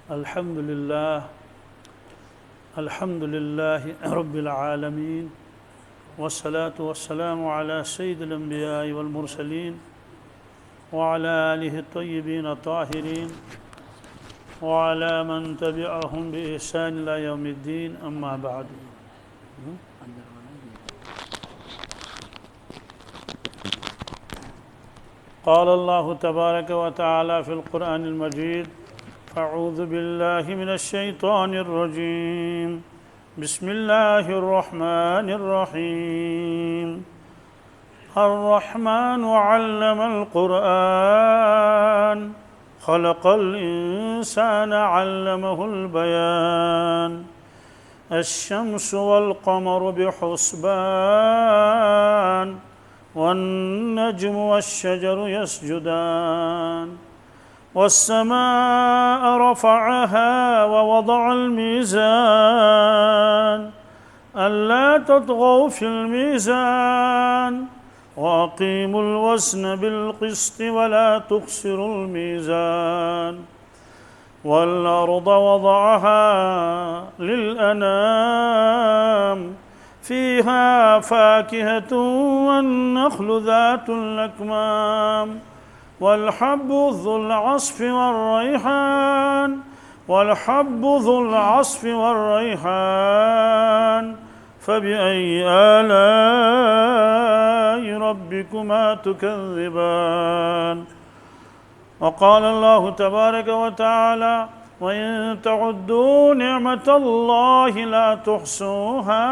الحمد لله رب العالمين، والصلاة والسلام على سيد الأنبياء والمرسلين وعلى آله الطيبين الطاهرين وعلى من تبعهم بإحسان إلى يوم الدين، أما بعد. قال الله تبارك وتعالى في القرآن المجيد: أعوذ بالله من الشيطان الرجيم، بسم الله الرحمن الرحيم. الرحمن علم القرآن، خلق الإنسان علمه البيان. الشمس والقمر بحسبان، والنجم والشجر يسجدان. والسماء رفعها ووضع الميزان، ألا تطغوا في الميزان، وأقيموا الوزن بالقسط ولا تخسروا الميزان. والأرض وضعها للأنام، فيها فاكهة والنخل ذات الأكمام، والحب ذو العصف والريحان. فبأي آلاء ربكما تكذبان؟ وقال الله تبارك وتعالى: وإن تعدوا نعمة الله لا تحصوها،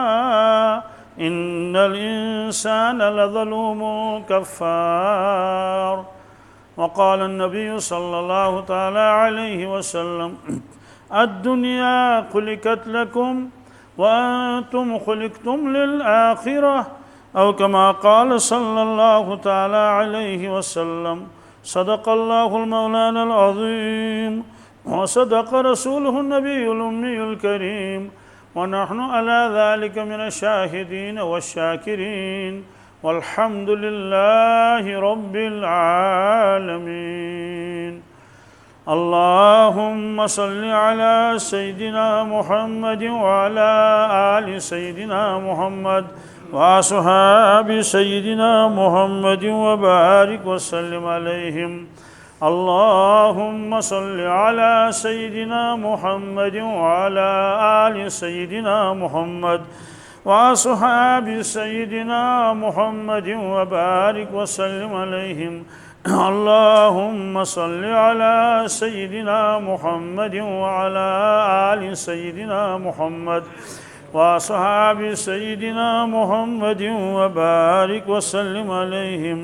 إن الإنسان لظلوم كفار. وقال النبي صلى الله تعالى عليه وسلم: الدنيا خلقت لكم وأنتم خلقتم للآخرة، أو كما قال صلى الله تعالى عليه وسلم. صدق الله المولانا العظيم، وصدق رسوله النبي الأمي الكريم، ونحن على ذلك من الشاهدين والشاكرين، والحمد لله رب العالمين. اللهم صل على سيدنا محمد وعلى آل سيدنا محمد وأصحاب سيدنا محمد وبارك وسلم عليهم. اللهم صل على سيدنا محمد وعلى آل سيدنا محمد وأصحاب سيدنا محمد وبارك وسلم عليهم. اللهم صل على سيدنا محمد وعلى آل سيدنا محمد وأصحاب سيدنا محمد وبارك وسلم عليهم.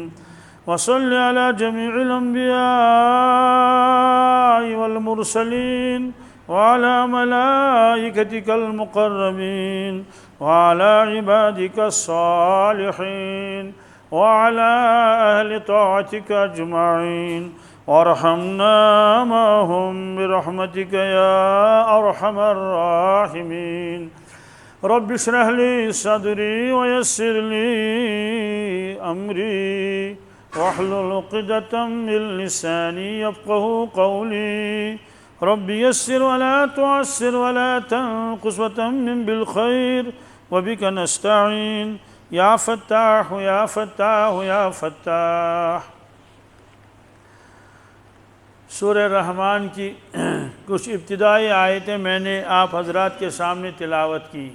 وصل على جميع الأنبياء والمرسلين وعلى ملائكتك المقربين وعلى عبادك الصالحين وعلى أهل طاعتك أجمعين، وارحمنا معهم برحمتك يا أرحم الراحمين. رب اشرح لي صدري ويسر لي أمري، واحلل عقدة من لساني يفقهوا قولي. رب يسر ولا تعسر ولا تنقص وتمم بالخير، وبك نستعين یا فتاح یا فتاح یا فتاح. سورہ رحمان کی کچھ ابتدائی آیتیں میں نے آپ حضرات کے سامنے تلاوت کی.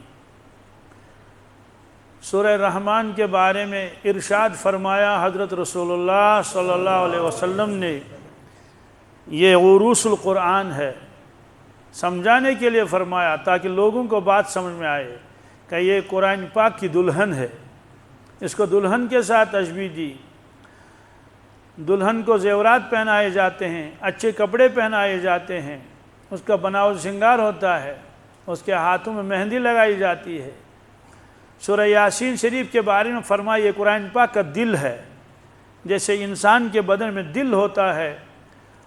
سورہ رحمان کے بارے میں ارشاد فرمایا حضرت رسول اللہ صلی اللہ علیہ وسلم نے، یہ عروس القرآن ہے. سمجھانے کے لیے فرمایا تاکہ لوگوں کو بات سمجھ میں آئے کہ یہ قرآن پاک کی دلہن ہے. اس کو دلہن کے ساتھ تشبیہ دی. دلہن کو زیورات پہنائے جاتے ہیں، اچھے کپڑے پہنائے جاتے ہیں، اس کا بناؤ سنگار ہوتا ہے، اس کے ہاتھوں میں مہندی لگائی جاتی ہے. سورہ یاسین شریف کے بارے میں فرمایا یہ قرآن پاک کا دل ہے. جیسے انسان کے بدن میں دل ہوتا ہے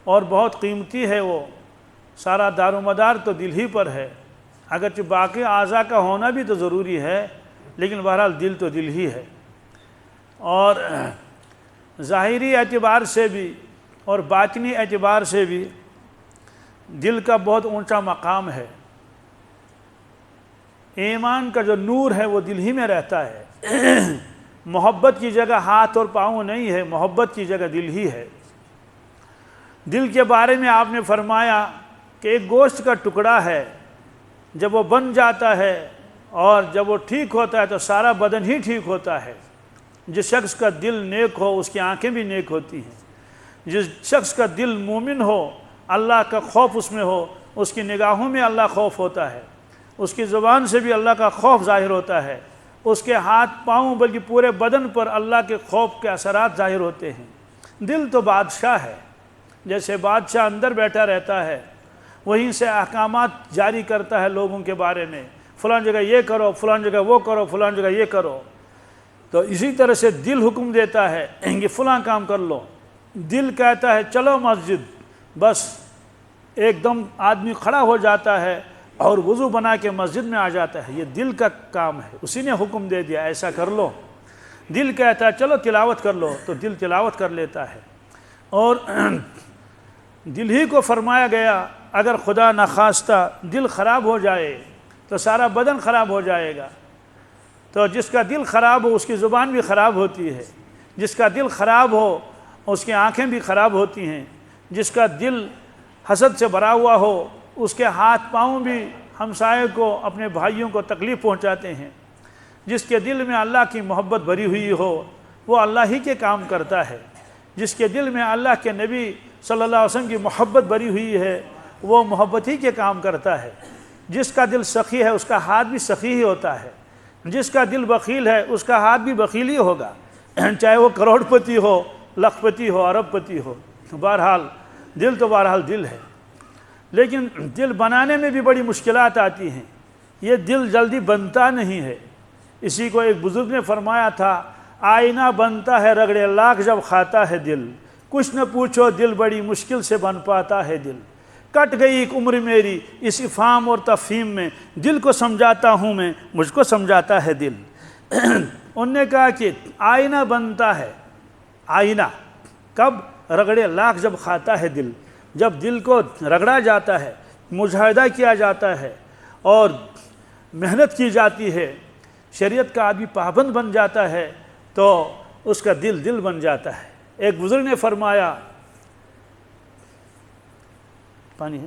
اور بہت قیمتی ہے، وہ سارا دار و مدار تو دل ہی پر ہے. اگرچہ باقی اعضاء کا ہونا بھی تو ضروری ہے، لیکن بہرحال دل تو دل ہی ہے. اور ظاہری اعتبار سے بھی اور باطنی اعتبار سے بھی دل کا بہت اونچا مقام ہے، ایمان کا جو نور ہے وہ دل ہی میں رہتا ہے۔ محبت کی جگہ ہاتھ اور پاؤں نہیں ہے، محبت کی جگہ دل ہی ہے۔ دل کے بارے میں آپ نے فرمایا کہ ایک گوشت کا ٹکڑا ہے، جب وہ بن جاتا ہے اور جب وہ ٹھیک ہوتا ہے تو سارا بدن ہی ٹھیک ہوتا ہے۔ جس شخص کا دل نیک ہو اس کی آنکھیں بھی نیک ہوتی ہیں، جس شخص کا دل مومن ہو، اللہ کا خوف اس میں ہو، اس کی نگاہوں میں اللہ خوف ہوتا ہے، اس کی زبان سے بھی اللہ کا خوف ظاہر ہوتا ہے، اس کے ہاتھ پاؤں بلکہ پورے بدن پر اللہ کے خوف کے اثرات ظاہر ہوتے ہیں۔ دل تو بادشاہ ہے، جیسے بادشاہ اندر بیٹھا رہتا ہے وہیں سے احکامات جاری کرتا ہے لوگوں کے بارے میں، فلاں جگہ یہ کرو، فلاں جگہ وہ کرو، فلاں جگہ یہ کرو۔ تو اسی طرح سے دل حکم دیتا ہے کہ فلاں کام کر لو، دل کہتا ہے چلو مسجد، بس ایک دم آدمی کھڑا ہو جاتا ہے اور وضو بنا کے مسجد میں آ جاتا ہے۔ یہ دل کا کام ہے، اسی نے حکم دے دیا ایسا کر لو۔ دل کہتا ہے چلو تلاوت کر لو، تو دل تلاوت کر لیتا ہے۔ اور دل ہی کو فرمایا گیا اگر خدا نخواستہ دل خراب ہو جائے تو سارا بدن خراب ہو جائے گا۔ تو جس کا دل خراب ہو اس کی زبان بھی خراب ہوتی ہے، جس کا دل خراب ہو اس کی آنکھیں بھی خراب ہوتی ہیں، جس کا دل حسد سے بھرا ہوا ہو اس کے ہاتھ پاؤں بھی ہمسائے کو، اپنے بھائیوں کو تکلیف پہنچاتے ہیں۔ جس کے دل میں اللہ کی محبت بھری ہوئی ہو وہ اللہ ہی کے کام کرتا ہے۔ جس کے دل میں اللہ کے نبی صلی اللہ علیہ وسلم کی محبت بھری ہوئی ہے وہ محبت ہی کے کام کرتا ہے۔ جس کا دل سخی ہے اس کا ہاتھ بھی سخی ہی ہوتا ہے، جس کا دل بخیل ہے اس کا ہاتھ بھی بخیل ہی ہوگا، چاہے وہ کروڑ پتی ہو، لاکھ پتی ہو، ارب پتی ہو۔ بہرحال دل تو بہرحال دل ہے، لیکن دل بنانے میں بھی بڑی مشکلات آتی ہیں۔ یہ دل جلدی بنتا نہیں ہے۔ اسی کو ایک بزرگ نے فرمایا تھا، آئینہ بنتا ہے رگڑے لاکھ جب کھاتا ہے دل، کچھ نہ پوچھو دل بڑی مشکل سے بن پاتا ہے دل۔ کٹ گئی ایک عمر میری اس افہام اور تفہیم میں، دل کو سمجھاتا ہوں میں، مجھ کو سمجھاتا ہے دل۔ انہوں نے کہا کہ آئینہ بنتا ہے، آئینہ کب؟ رگڑے لاکھ جب کھاتا ہے دل، جب دل کو رگڑا جاتا ہے، مجاہدہ کیا جاتا ہے اور محنت کی جاتی ہے، شریعت کا آدمی پابند بن جاتا ہے تو اس کا دل دل بن جاتا ہے۔ ایک بزرگ نے فرمایا، پانی ہے،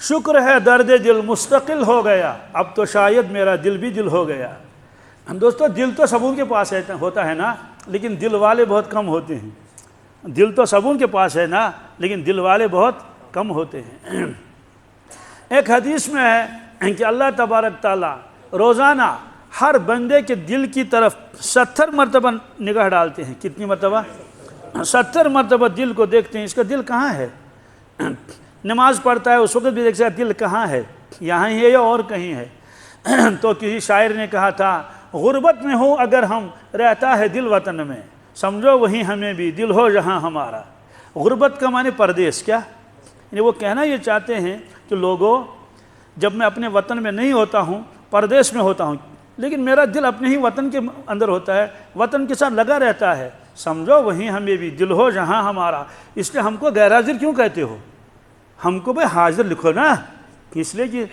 شکر ہے درد دل مستقل ہو گیا، اب تو شاید میرا دل بھی دل ہو گیا۔ دوستو دل تو سبوں کے پاس ہوتا ہے نا، لیکن دل والے بہت کم ہوتے ہیں۔ دل تو سبوں کے پاس ہے نا، لیکن دل والے بہت کم ہوتے ہیں۔ ایک حدیث میں ہے کہ اللہ تبارک تعالیٰ روزانہ ہر بندے کے دل کی طرف 70 مرتبہ نگاہ ڈالتے ہیں۔ کتنی مرتبہ؟ 70 مرتبہ دل کو دیکھتے ہیں، اس کا دل کہاں ہے؟ نماز پڑھتا ہے اس وقت بھی دیکھتا ہے دل کہاں ہے، یہاں ہی ہے یا اور کہیں ہے۔ تو کسی شاعر نے کہا تھا، غربت میں ہوں اگر ہم رہتا ہے دل وطن میں، سمجھو وہیں ہمیں بھی دل ہو جہاں ہمارا۔ غربت کا معنی پردیس، کیا یعنی وہ کہنا یہ چاہتے ہیں کہ لوگوں جب میں اپنے وطن میں نہیں ہوتا ہوں، پردیس میں ہوتا ہوں، لیکن میرا دل اپنے ہی وطن کے اندر ہوتا ہے، وطن کے ساتھ لگا رہتا ہے، سمجھو وہیں ہمیں بھی دل ہو جہاں ہمارا۔ اس لیے ہم کو غیر حاضر کیوں کہتے ہو؟ ہم کو بھائی حاضر لکھو نا، اس لیے کہ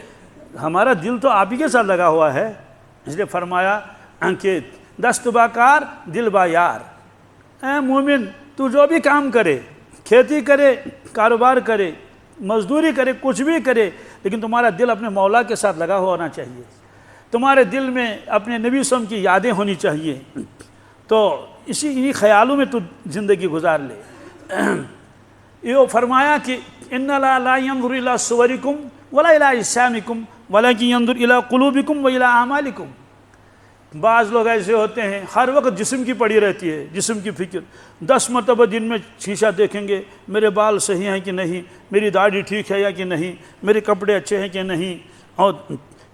ہمارا دل تو آپ ہی کے ساتھ لگا ہوا ہے۔ اس لیے فرمایا کہ دست با کار دل با یار، اے مومن تو جو بھی کام کرے، کھیتی کرے، کاروبار کرے، مزدوری کرے، کچھ بھی کرے، لیکن تمہارا دل اپنے مولا کے ساتھ لگا ہوا ہونا چاہیے۔ تمہارے دل میں اپنے نبی صلی اللہ علیہ وسلم کی یادیں ہونی چاہیے، تو انہی خیالوں میں تو زندگی گزار لے۔ یہ فرمایا کہ ان اللہ لا ينظر الى صورکم ولا الى اجسامکم ولکن ينظر الى قلوبکم والى اعمالکم۔ بعض لوگ ایسے ہوتے ہیں ہر وقت جسم کی پڑی رہتی ہے، جسم کی فکر، 10 مرتبہ دن میں شیشہ دیکھیں گے، میرے بال صحیح ہیں کہ نہیں، میری داڑھی ٹھیک ہے یا کہ نہیں، میرے کپڑے اچھے ہیں کہ نہیں، اور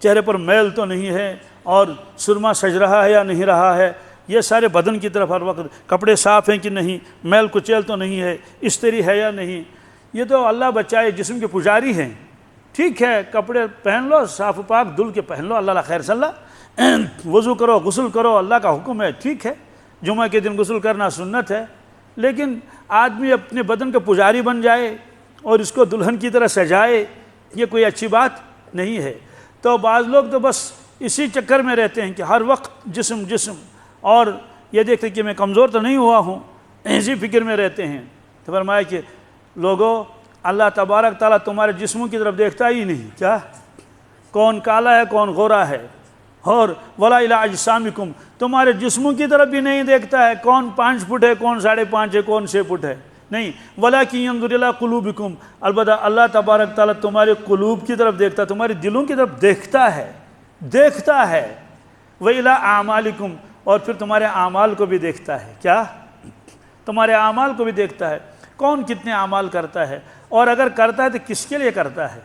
چہرے پر میل تو نہیں ہے، اور سرما سج رہا ہے یا نہیں رہا ہے، یہ سارے بدن کی طرف ہر وقت، کپڑے صاف ہیں کہ نہیں، میل کچیل تو نہیں ہے، استری ہے یا نہیں۔ یہ تو اللہ بچائے جسم کے پجاری ہیں۔ ٹھیک ہے کپڑے پہن لو، صاف پاک دھل کے پہن لو، اللہ خیر صلی اللہ، وضو کرو، غسل کرو، اللہ کا حکم ہے، ٹھیک ہے، جمعہ کے دن غسل کرنا سنت ہے، لیکن آدمی اپنے بدن کا پجاری بن جائے اور اس کو دلہن کی طرح سجائے، یہ کوئی اچھی بات نہیں ہے۔ تو بعض لوگ تو بس اسی چکر میں رہتے ہیں کہ ہر وقت جسم جسم، اور یہ دیکھتے ہیں کہ میں کمزور تو نہیں ہوا ہوں، اسی فکر میں رہتے ہیں۔ تو فرمایا کہ لوگوں، اللہ تبارک تعالیٰ تمہارے جسموں کی طرف دیکھتا ہی نہیں، کیا کون کالا ہے کون گورا ہے، اور ولا الی اجسامکم، تمہارے جسموں کی طرف بھی نہیں دیکھتا ہے کون 5 فٹ ہے کون 5.5 ہے کون 6 فٹ ہے، نہیں، ولاکن ینظر الی قلوبکم، البتہ اللہ تبارک تعالیٰ تمہارے قلوب کی طرف دیکھتا ہے، تمہارے دلوں کی طرف دیکھتا ہے، وَإِلَىٰ أَعْمَالِكُمْ، اور پھر تمہارے اعمال کو بھی دیکھتا ہے، کیا تمہارے اعمال کو بھی دیکھتا ہے، کون کتنے اعمال کرتا ہے، اور اگر کرتا ہے تو کس کے لیے کرتا ہے۔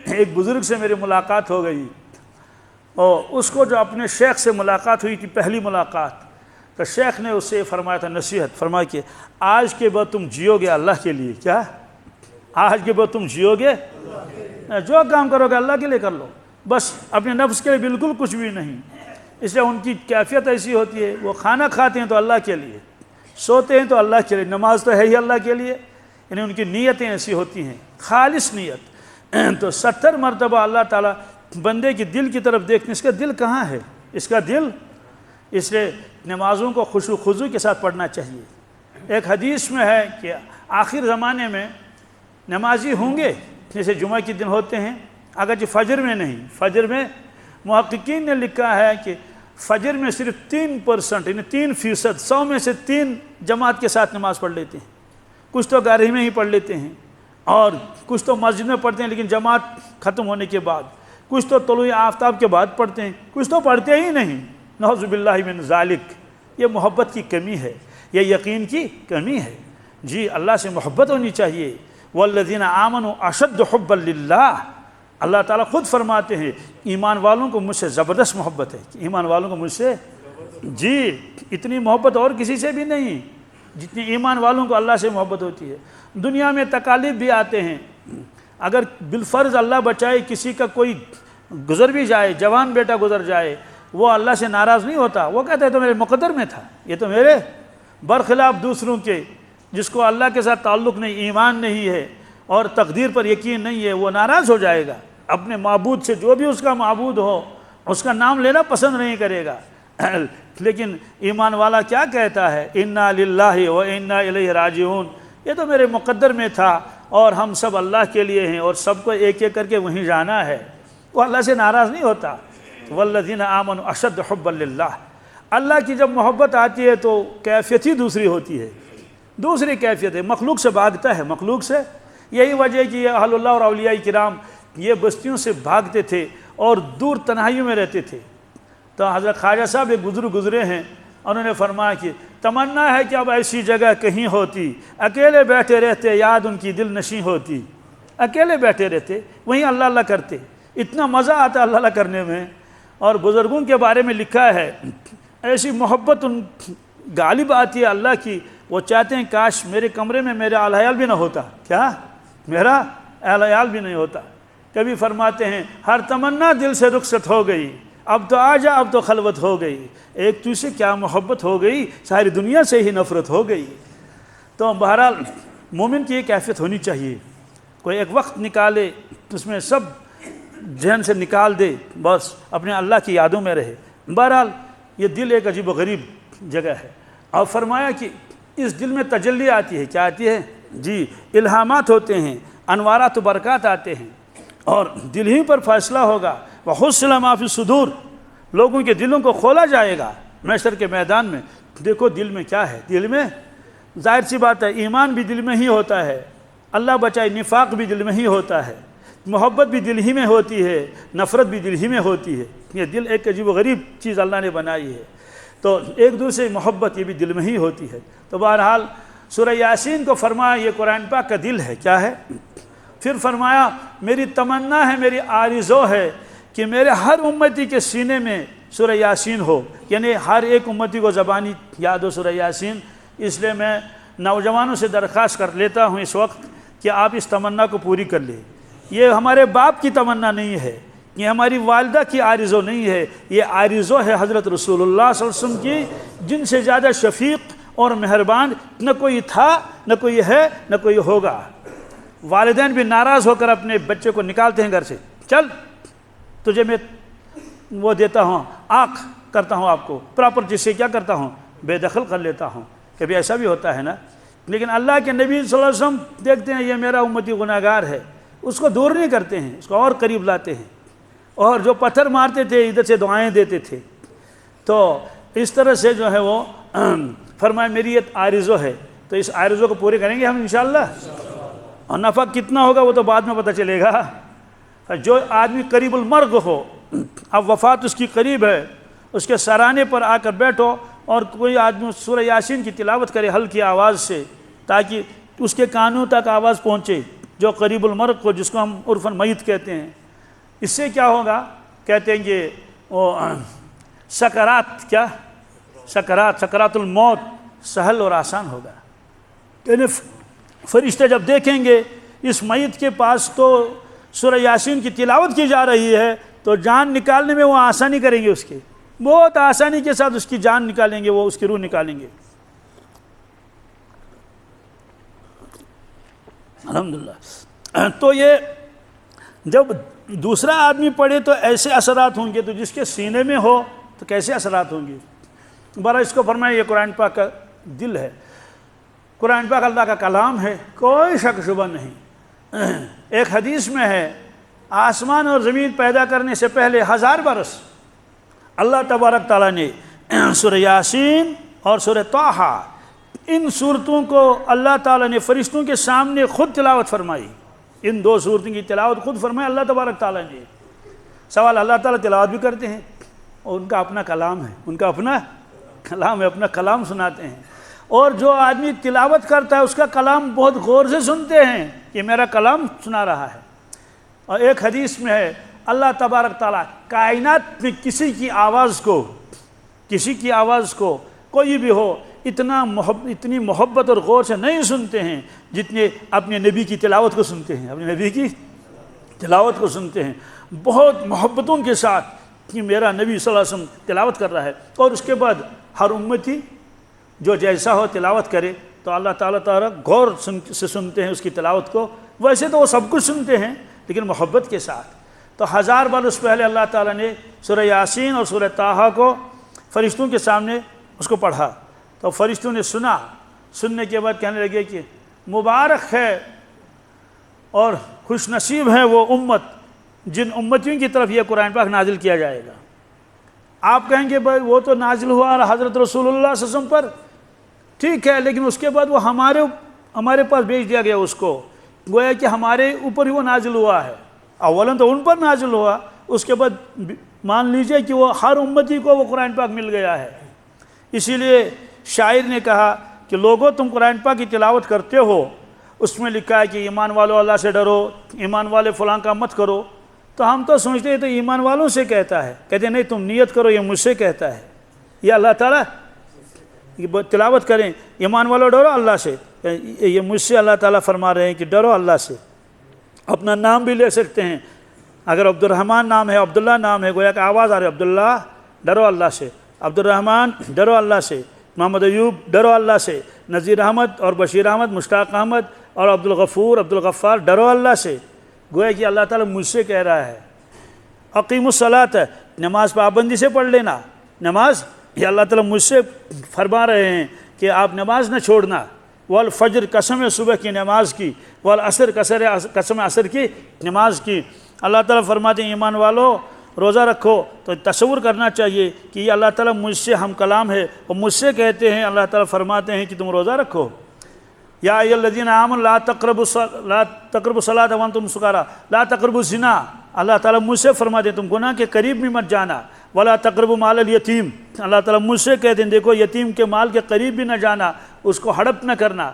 ایک بزرگ سے میری ملاقات ہو گئی، اور اس کو جو اپنے شیخ سے ملاقات ہوئی تھی، پہلی ملاقات، تو شیخ نے اس سے فرمایا تھا نصیحت، فرمایا کہ آج کے بعد تم جیو گے اللہ کے لیے، کیا آج کے بعد تم جیو گے، جو کام کرو گے اللہ کے لیے کر لو، بس اپنے نفس کے لیے بالکل کچھ بھی نہیں۔ اس لیے ان کی کیفیت ایسی ہوتی ہے، وہ کھانا کھاتے ہیں تو اللہ کے لیے، سوتے ہیں تو اللہ کے لیے، نماز تو ہے ہی اللہ کے لیے، یعنی ان کی نیتیں ایسی ہوتی ہیں، خالص نیت۔ تو 70 مرتبہ اللہ تعالیٰ بندے کی دل کی طرف دیکھتے ہیں، اس کا دل کہاں ہے، اس کا دل، اس لیے نمازوں کو خشوع و خضوع کے ساتھ پڑھنا چاہیے۔ ایک حدیث میں ہے کہ آخر زمانے میں نمازی ہوں گے جیسے جمعہ کے دن ہوتے ہیں، اگرچہ فجر میں نہیں، فجر میں محققین نے لکھا ہے کہ فجر میں صرف 3%، یعنی 3%، 100 میں سے 3 جماعت کے ساتھ نماز پڑھ لیتے ہیں، کچھ تو گھر ہی میں ہی پڑھ لیتے ہیں، اور کچھ تو مسجد میں پڑھتے ہیں لیکن جماعت ختم ہونے کے بعد، کچھ تو طلوع آفتاب کے بعد پڑھتے ہیں، کچھ تو پڑھتے ہی نہیں، نعوذ باللہ من ذالک۔ یہ محبت کی کمی ہے، یہ یقین کی کمی ہے۔ جی اللہ سے محبت ہونی چاہیے، والذین آمنوا اشد حبا للہ، اللہ تعالیٰ خود فرماتے ہیں ایمان والوں کو مجھ سے زبردست محبت ہے، ایمان والوں کو مجھ سے، جی اتنی محبت اور کسی سے بھی نہیں جتنی ایمان والوں کو اللہ سے محبت ہوتی ہے۔ دنیا میں تکالیف بھی آتے ہیں، اگر بالفرض اللہ بچائے کسی کا کوئی گزر بھی جائے، جوان بیٹا گزر جائے، وہ اللہ سے ناراض نہیں ہوتا، وہ کہتا ہے تو میرے مقدر میں تھا، یہ تو میرے برخلاف دوسروں کے، جس کو اللہ کے ساتھ تعلق نہیں، ایمان نہیں ہے اور تقدیر پر یقین نہیں ہے، وہ ناراض ہو جائے گا اپنے معبود سے، جو بھی اس کا معبود ہو اس کا نام لینا پسند نہیں کرے گا۔ لیکن ایمان والا کیا کہتا ہے، انا للہ و انا الیہ راجعون، یہ تو میرے مقدر میں تھا اور ہم سب اللہ کے لیے ہیں اور سب کو ایک ایک کر کے وہیں جانا ہے، وہ اللہ سے ناراض نہیں ہوتا۔ والذین آمنوا اشد حبا للہ، اللہ کی جب محبت آتی ہے تو کیفیت ہی دوسری ہوتی ہے، دوسری کیفیت ہے، مخلوق سے بھاگتا ہے، مخلوق سے۔ یہی وجہ ہے کہ یہ اہل اللہ اور اولیاء کرام یہ بستیوں سے بھاگتے تھے اور دور تنہائیوں میں رہتے تھے۔ تو حضرت خواجہ صاحب ایک بزرگ گزرے ہیں، انہوں نے فرمایا کہ تمنا ہے کہ اب ایسی جگہ کہیں ہوتی، اکیلے بیٹھے رہتے یاد ان کی دل نشیں ہوتی، اکیلے بیٹھے رہتے وہیں اللہ اللہ کرتے، اتنا مزہ آتا اللہ اللہ کرنے میں۔ اور بزرگوں کے بارے میں لکھا ہے ایسی محبت ان غالب آتی ہے اللہ کی، وہ چاہتے ہیں کاش میرے کمرے میں میرا اہل عیال بھی نہ ہوتا، کیا میرا اہل عیال بھی نہیں ہوتا۔ کبھی فرماتے ہیں ہر تمنا دل سے رخصت ہو گئی، اب تو آ جا، اب تو خلوت ہو گئی، ایک تو سے کیا محبت ہو گئی، ساری دنیا سے ہی نفرت ہو گئی۔ تو بہرحال مومن کی یہ کیفیت ہونی چاہیے، کوئی ایک وقت نکالے اس میں سب ذہن سے نکال دے، بس اپنے اللہ کی یادوں میں رہے۔ بہرحال یہ دل ایک عجیب و غریب جگہ ہے، اور فرمایا کہ اس دل میں تجلی آتی ہے، کیا آتی ہے؟ جی الہامات ہوتے ہیں، انوارات و برکات آتے ہیں، اور دل ہی پر فیصلہ ہوگا۔ وَحُصِّلَ مَا فِي الصُّدُورِ، لوگوں کے دلوں کو کھولا جائے گا محشر کے میدان میں۔ دیکھو دل میں کیا ہے، دل میں ظاہر سی بات ہے ایمان بھی دل میں ہی ہوتا ہے، اللہ بچائے نفاق بھی دل میں ہی ہوتا ہے، محبت بھی دل ہی میں ہوتی ہے، نفرت بھی دل ہی میں ہوتی ہے۔ یہ دل ایک عجیب و غریب چیز اللہ نے بنائی ہے، تو ایک دوسرے کی محبت یہ بھی دل میں ہی ہوتی ہے۔ تو بہرحال سورہ یاسین کو فرمایا یہ قرآن پاک کا دل ہے، کیا ہے؟ پھر فرمایا میری تمنا ہے، میری آرزو ہے کہ میرے ہر امتی کے سینے میں سورہ یاسین ہو، یعنی ہر ایک امتی کو زبانی یاد ہو سورہ یاسین۔ اس لیے میں نوجوانوں سے درخواست کر لیتا ہوں اس وقت کہ آپ اس تمنا کو پوری کر لیں۔ یہ ہمارے باپ کی تمنا نہیں ہے یہ ہماری والدہ کی آرزو نہیں ہے، یہ آرزو ہے حضرت رسول اللہ صلی اللہ علیہ وسلم کی، جن سے زیادہ شفیق اور مہربان نہ کوئی تھا، نہ کوئی ہے، نہ کوئی ہوگا۔ والدین بھی ناراض ہو کر اپنے بچے کو نکالتے ہیں گھر سے، چل تجھے میں وہ دیتا ہوں، آنکھ کرتا ہوں آپ کو پراپرٹی سے کیا کرتا ہوں، بے دخل کر لیتا ہوں۔ کبھی ایسا بھی ہوتا ہے نا، لیکن اللہ کے نبی صلی اللہ علیہ وسلم دیکھتے ہیں یہ میرا امتی گناہ گار ہے، اس کو دور نہیں کرتے ہیں، اس کو اور قریب لاتے ہیں، اور جو پتھر مارتے تھے ادھر سے دعائیں دیتے تھے۔ تو اس طرح سے جو ہے وہ فرمائے میری یہ آرزو ہے، تو اس آرزو کو پورے کریں گے ہم انشاءاللہ، اور نفع کتنا ہوگا وہ تو بعد میں پتہ چلے گا۔ جو آدمی قریب المرگ ہو، اب وفات اس کی قریب ہے، اس کے سرانے پر آ کر بیٹھو اور کوئی آدمی سورہ یاسین کی تلاوت کرے ہلکی آواز سے، تاکہ اس کے کانوں تک آواز پہنچے، جو قریب المرگ کو جس کو ہم عرفاً میت کہتے ہیں۔ اس سے کیا ہوگا؟ کہتے ہیں کہ وہ سکرات، کیا سکرات الموت سہل اور آسان ہوگا۔ یعنی فرشتے جب دیکھیں گے اس میت کے پاس تو سورہ یاسین کی تلاوت کی جا رہی ہے، تو جان نکالنے میں وہ آسانی کریں گے، اس کے بہت آسانی کے ساتھ اس کی جان نکالیں گے، وہ اس کی روح نکالیں گے۔ الحمدللہ۔ تو یہ جب دوسرا آدمی پڑھے تو ایسے اثرات ہوں گے، تو جس کے سینے میں ہو تو کیسے اثرات ہوں گے؟ برا اس کو فرمایا یہ قرآن پاک کا دل ہے، قرآن پاک اللہ کا کلام ہے، کوئی شک شبہ نہیں۔ ایک حدیث میں ہے آسمان اور زمین پیدا کرنے سے پہلے 1000 برس اللہ تبارک تعالیٰ نے سورہ یاسین اور سورہ طٰہٰ، ان صورتوں کو اللہ تعالیٰ نے فرشتوں کے سامنے خود تلاوت فرمائی، ان 2 صورتوں کی تلاوت خود فرمائی اللہ تبارک تعالیٰ نے۔ سوال اللہ تعالیٰ تلاوت بھی کرتے ہیں، اور ان کا اپنا کلام ہے، ان کا اپنا کلام ہے، اپنا کلام سناتے ہیں، اور جو آدمی تلاوت کرتا ہے اس کا کلام بہت غور سے سنتے ہیں کہ میرا کلام سنا رہا ہے۔ اور ایک حدیث میں ہے اللہ تبارک تعالیٰ کائنات میں کسی کی آواز کو کوئی بھی ہو اتنی محبت اور غور سے نہیں سنتے ہیں جتنے اپنے نبی کی تلاوت کو سنتے ہیں، اپنے نبی کی تلاوت کو سنتے ہیں بہت محبتوں کے ساتھ کہ میرا نبی صلی اللہ علیہ وسلم تلاوت کر رہا ہے۔ اور اس کے بعد ہر امتی جو جیسا ہو تلاوت کرے تو اللہ تعالیٰ غور سے سنتے ہیں اس کی تلاوت کو۔ ویسے تو وہ سب کچھ سنتے ہیں لیکن محبت کے ساتھ۔ تو 1000 برس پہلے اللہ تعالیٰ نے سورہ یاسین اور سورہ طٰہٰ کو فرشتوں کے سامنے اس کو پڑھا، تو فرشتوں نے سنا، سننے کے بعد کہنے لگے کہ مبارک ہے اور خوش نصیب ہے وہ امت جن امتیوں کی طرف یہ قرآن پاک نازل کیا جائے گا۔ آپ کہیں گے بھائی وہ تو نازل ہوا حضرت رسول اللہ صلی اللہ علیہ وسلم پر، ٹھیک ہے، لیکن اس کے بعد وہ ہمارے پاس بھیج دیا گیا، اس کو گویا کہ ہمارے اوپر ہی وہ نازل ہوا ہے۔ اولاً تو ان پر نازل ہوا، اس کے بعد مان لیجئے کہ وہ ہر امتی کو وہ قرآن پاک مل گیا ہے۔ اسی لیے شاعر نے کہا کہ لوگوں تم قرآن پاک کی تلاوت کرتے ہو، اس میں لکھا ہے کہ ایمان والو اللہ سے ڈرو، ایمان والے فلاں کا مت کرو، تو ہم تو سمجھتے ہیں تو ایمان والوں سے کہتا ہے، کہتے ہیں نہیں تم نیت کرو، یہ مجھ سے کہتا ہے۔ یہ اللہ تعالیٰ تلاوت کریں ایمان والو ڈرو اللہ سے، یہ مجھ سے اللہ تعالیٰ فرما رہے ہیں کہ ڈرو اللہ سے۔ اپنا نام بھی لے سکتے ہیں، اگر عبد الرحمن نام ہے، عبداللہ نام ہے، گویا کہ آواز آ رہی ہے عبداللہ ڈرو اللہ سے، عبد الرحمن ڈرو اللہ سے، محمد ایوب ڈرو اللہ سے، نذیر احمد اور بشیر احمد، مشتاق احمد اور عبد الغفور عبد الغفار ڈرو اللہ سے۔ گویا کہ اللہ تعالیٰ مجھ سے کہہ رہا ہے۔ اقیم الصلاۃ، نماز پابندی سے پڑھ لینا، نماز یہ اللہ تعالیٰ مجھ سے فرما رہے ہیں کہ آپ نماز نہ چھوڑنا۔ والفجر، قسم صبح کی نماز کی، والعصر، قسم عصر کی نماز کی۔ اللہ تعالیٰ فرماتے ہیں ایمان والو روزہ رکھو، تو تصور کرنا چاہیے کہ یہ اللہ تعالیٰ مجھ سے ہم کلام ہے، اور مجھ سے کہتے ہیں، اللہ تعالیٰ فرماتے ہیں کہ تم روزہ رکھو۔ یا ایھا الذین آمنوا لا تقربوا الصلاۃ وانتم سکارا، لا تقربوا الزنا، اللہ تعالیٰ مجھ سے فرماتے ہیں تم گناہ کے قریب بھی مت جانا۔ ولا تقربوا مال الیتیم، اللہ تعالیٰ مجھ سے کہتے ہیں دیکھو یتیم کے مال کے قریب بھی نہ جانا، اس کو ہڑپ نہ کرنا۔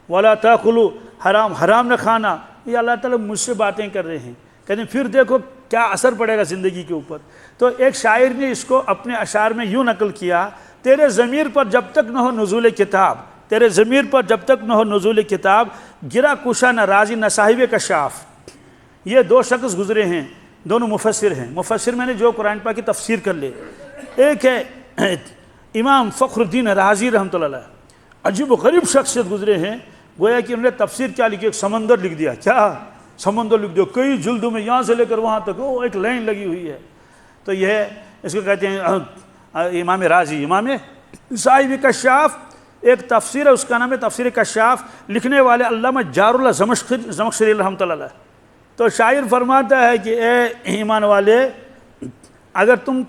ولا تاکلوا حرام نہ کھانا، یہ اللہ تعالیٰ مجھ سے باتیں کر رہے ہیں۔ کہتے ہیں پھر دیکھو کیا اثر پڑے گا زندگی کے اوپر۔ تو ایک شاعر نے اس کو اپنے اشعار میں یوں نقل کیا، تیرے ضمیر پر جب تک نہ ہو نزول کتاب، تیرے ضمیر پر جب تک نہ ہو نزول کتاب، گرا کشا نہ راضی نہ صاحب کشاف۔ یہ 2 شخص گزرے ہیں دونوں مفسر ہیں. مفسر میں نے جو قرآن پاک کی تفسیر کر لے. ایک ہے امام فخر الدین رازی رحمۃ اللہ علیہ, عجیب و غریب شخصیت گزرے ہیں. گویا کہ انہوں نے تفسیر کیا لکھی, ایک سمندر لکھ دیا. کیا سمندر لکھ دیا, کئی جلدوں میں, یہاں سے لے کر وہاں تک وہ ایک لائن لگی ہوئی ہے. تو یہ اس کو کہتے ہیں امام رازی. امام صاحب کشاف ایک تفسیر ہے, اس کا نام ہے تفسیر کشاف. لکھنے والے علامہ جار اللہ زمخشری رحمۃ اللہ علیہ. تو شاعر فرماتا ہے کہ اے ایمان والے, اگر تم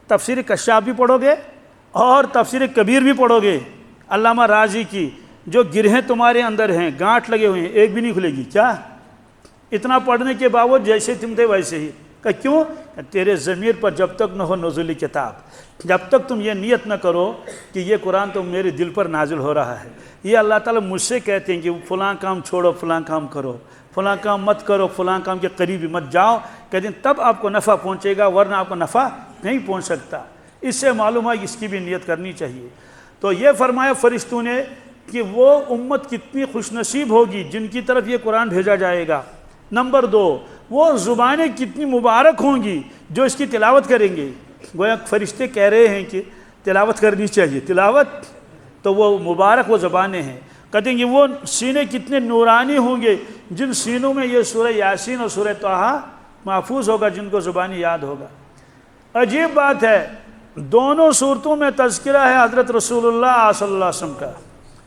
تفسیر کشاف بھی پڑھو گے اور تفسیر کبیر بھی پڑھو گے علامہ رازی کی, جو گرہیں تمہارے اندر ہیں, گانٹھ لگے ہوئے ہیں, ایک بھی نہیں کھلے گی. کیا اتنا پڑھنے کے باوجود جیسے تم تھے ویسے ہی. کہ کیوں؟ تیرے ضمیر پر جب تک نہ ہو نزول کتاب, جب تک تم یہ نیت نہ کرو کہ یہ قرآن تو میرے دل پر نازل ہو رہا ہے. یہ اللہ تعالیٰ مجھ سے کہتے ہیں کہ فلاں کام چھوڑو, فلاں کام کرو, فلاں کام مت کرو, فلاں کام کے قریب مت جاؤ. کہتے ہیں تب آپ کو نفع پہنچے گا, ورنہ آپ کو نفع نہیں پہنچ سکتا. اس سے معلوم ہے اس کی بھی نیت کرنی چاہیے. تو یہ فرمایا فرشتوں نے کہ وہ امت کتنی خوش نصیب ہوگی جن کی طرف یہ قرآن بھیجا جائے گا. نمبر 2, وہ زبانیں کتنی مبارک ہوں گی جو اس کی تلاوت کریں گے. گویا فرشتے کہہ رہے ہیں کہ تلاوت کرنی چاہیے. تلاوت تو وہ مبارک وہ زبانیں ہیں. کہتے ہیں کہ وہ سینے کتنے نورانی ہوں گے جن سینوں میں یہ سورہ یاسین اور سورہ طٰہٰ محفوظ ہوگا, جن کو زبانی یاد ہوگا. عجیب بات ہے, دونوں صورتوں میں تذکرہ ہے حضرت رسول اللہ صلی اللہ علیہ وسلم کا.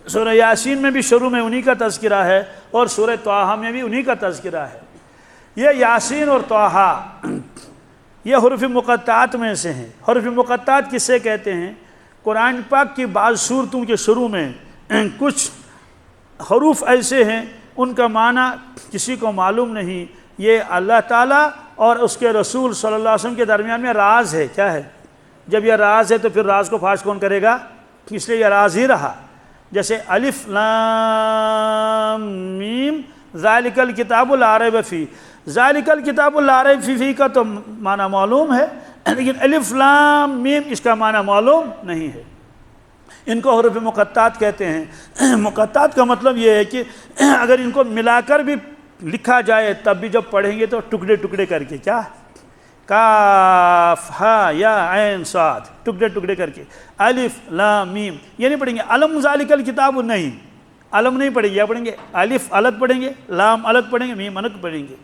سورہ یاسین میں بھی شروع میں انہی کا تذکرہ ہے اور سورہ طٰہٰ میں بھی انہی کا تذکرہ ہے. یہ یاسین اور طٰہٰ یہ حروف مقطعات میں سے ہیں. حروف مقطعات کس سے کہتے ہیں؟ قرآن پاک کی بعض صورتوں کے شروع میں کچھ حروف ایسے ہیں ان کا معنی کسی کو معلوم نہیں. یہ اللہ تعالیٰ اور اس کے رسول صلی اللہ علیہ وسلم کے درمیان میں راز ہے. کیا ہے؟ جب یہ راز ہے تو پھر راز کو فاش کون کرے گا؟ اس لیے یہ راز ہی رہا. جیسے الف لام میم ذالک الکتاب لا ریب فیہ, ذالک الکتاب لا ریب فیہ کا تو معنی معلوم ہے, لیکن الف لام میم اس کا معنی معلوم نہیں ہے. ان کو حروف مقطعات کہتے ہیں. مقطعات کا مطلب یہ ہے کہ اگر ان کو ملا کر بھی لکھا جائے تب بھی جب پڑھیں گے تو ٹکڑے ٹکڑے کر کے, کیا کاف ہا یا عین صاد, ٹکڑے ٹکڑے کر کے. الف لام میم یہ نہیں پڑھیں گے. علم ذالک الکتاب نہیں, علم نہیں پڑھیں گے. یا پڑھیں گے الف الگ پڑھیں گے, لام الگ پڑھیں گے, میم الگ پڑھیں گے.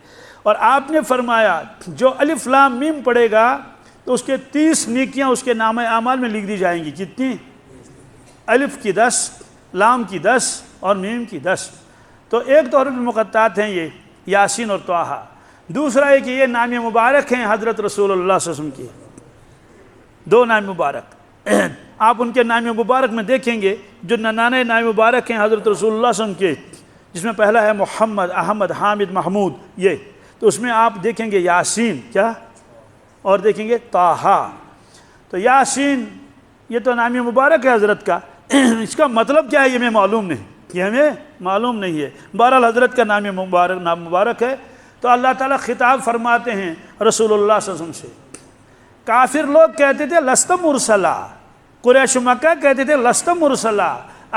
اور آپ نے فرمایا جو الف لام میم پڑھے گا تو اس کے 30 نیکیاں اس کے نامہ اعمال میں لکھ دی جائیں گی. کتنی؟ الف کی 10, لام کی 10 اور میم کی 10. تو ایک تو حروف مقطعات ہیں یہ یاسین اور طٰہٰ. دوسرا ہے کہ یہ نام مبارک ہیں حضرت رسول اللہ صلی اللہ علیہ وسلم کے, 2 نام مبارک. آپ ان کے نام مبارک میں دیکھیں گے جو 99 نام مبارک ہیں حضرت رسول اللہ صلی اللہ علیہ وسلم کے, جس میں پہلا ہے محمد, احمد, حامد, محمود. یہ تو اس میں آپ دیکھیں گے یاسین, کیا, اور دیکھیں گے طٰہٰ. تو یاسین یہ تو نام مبارک ہے حضرت کا, اس کا مطلب کیا ہے یہ ہمیں معلوم نہیں, یہ ہمیں معلوم نہیں ہے. بہرحال حضرت کا نام مبارک ہے. تو اللہ تعالیٰ خطاب فرماتے ہیں رسول اللہ صلی اللہ علیہ وسلم سے. کافر لوگ کہتے تھے لست مرسلا, قریش مکہ کہتے تھے لست مرسلا,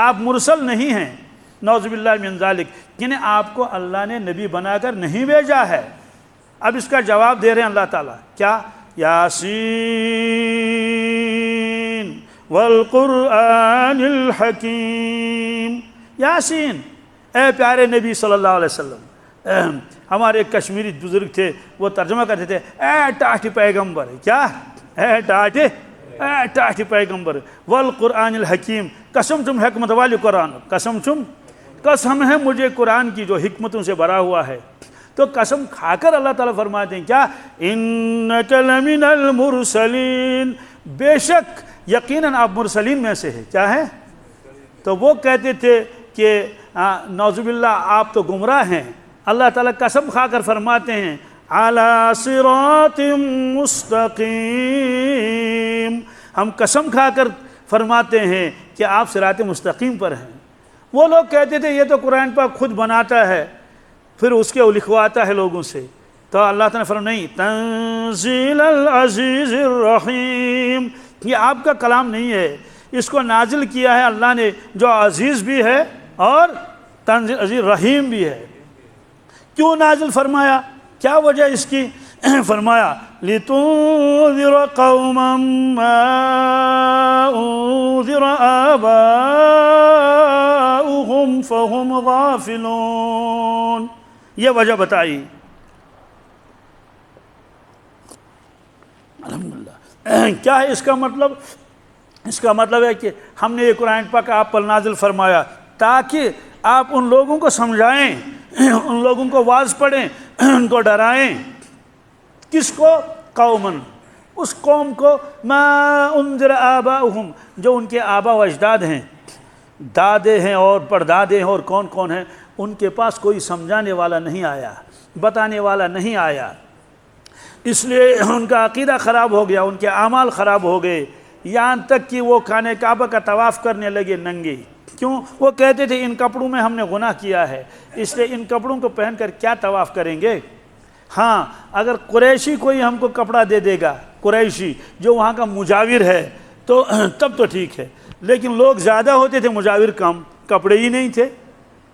آپ مرسل نہیں ہیں. نعوذ باللہ من ذالک, یعنی آپ کو اللہ نے نبی بنا کر نہیں بھیجا ہے. اب اس کا جواب دے رہے ہیں اللہ تعالیٰ, کیا؟ یاسین والقرآن الحکیم. یاسین, اے پیارے نبی صلی اللہ علیہ وسلم. ہمارے ایک کشمیری بزرگ تھے, وہ ترجمہ کرتے تھے اے ٹاٹھی پیغمبر. کیا؟ اے ٹاٹھی پیغمبر. والقرآن الحکیم, قسم تم حکمت والی قرآن, قسم ہے مجھے قرآن کی جو حکمتوں سے بھرا ہوا ہے. تو قسم کھا کر اللہ تعالیٰ فرماتے ہیں کیا؟ انک لمن المرسلین, بے شک یقیناً آپ مرسلین میں سے ہیں. کیا ہے؟ تو وہ کہتے تھے کہ نعوذ باللہ آپ تو گمراہ ہیں. اللہ تعالیٰ قسم کھا کر فرماتے ہیں علی صراط مستقیم, ہم قسم کھا کر فرماتے ہیں کہ آپ صراط مستقیم پر ہیں. وہ لوگ کہتے تھے یہ تو قرآن پاک خود بناتا ہے پھر اس کے لکھواتا ہے لوگوں سے. تو اللہ تعالیٰ نے فرمایا نہیں, تنزیل العزیز الرحیم, یہ آپ کا کلام نہیں ہے, اس کو نازل کیا ہے اللہ نے جو عزیز بھی ہے اور تنزیل عزیز رحیم بھی ہے. کیوں نازل فرمایا؟ کیا وجہ اس کی؟ فرمایا لِتُنذِرَ قَوْمًا مَا أُنذِرَ آبَاؤُهُمْ فَهُمْ غَافِلُونَ، یہ وجہ بتائی۔ الحمدللہ کیا ہے اس کا مطلب؟ اس کا مطلب ہے کہ ہم نے یہ قرآن پاک آپ پر نازل فرمایا تاکہ آپ ان لوگوں کو سمجھائیں، ان لوگوں کو واعظ پڑھیں، ان کو ڈرائیں۔ کس کو؟ قومن، اس قوم کو ما انذر آباؤہم، جو ان کے آبا و اجداد ہیں، دادے ہیں اور پردادے ہیں اور کون کون ہیں، ان کے پاس کوئی سمجھانے والا نہیں آیا، بتانے والا نہیں آیا، اس لیے ان کا عقیدہ خراب ہو گیا، ان کے اعمال خراب ہو گئے، یہاں تک کہ وہ خانہ کعبہ کا طواف کرنے لگے ننگے۔ کیوں؟ وہ کہتے تھے ان کپڑوں میں ہم نے گناہ کیا ہے، اس لیے ان کپڑوں کو پہن کر کیا طواف کریں گے۔ ہاں اگر قریشی کوئی ہم کو کپڑا دے دے گا، قریشی جو وہاں کا مجاور ہے، تو تب تو ٹھیک ہے، لیکن لوگ زیادہ ہوتے تھے، مجاور کم، کپڑے ہی نہیں تھے،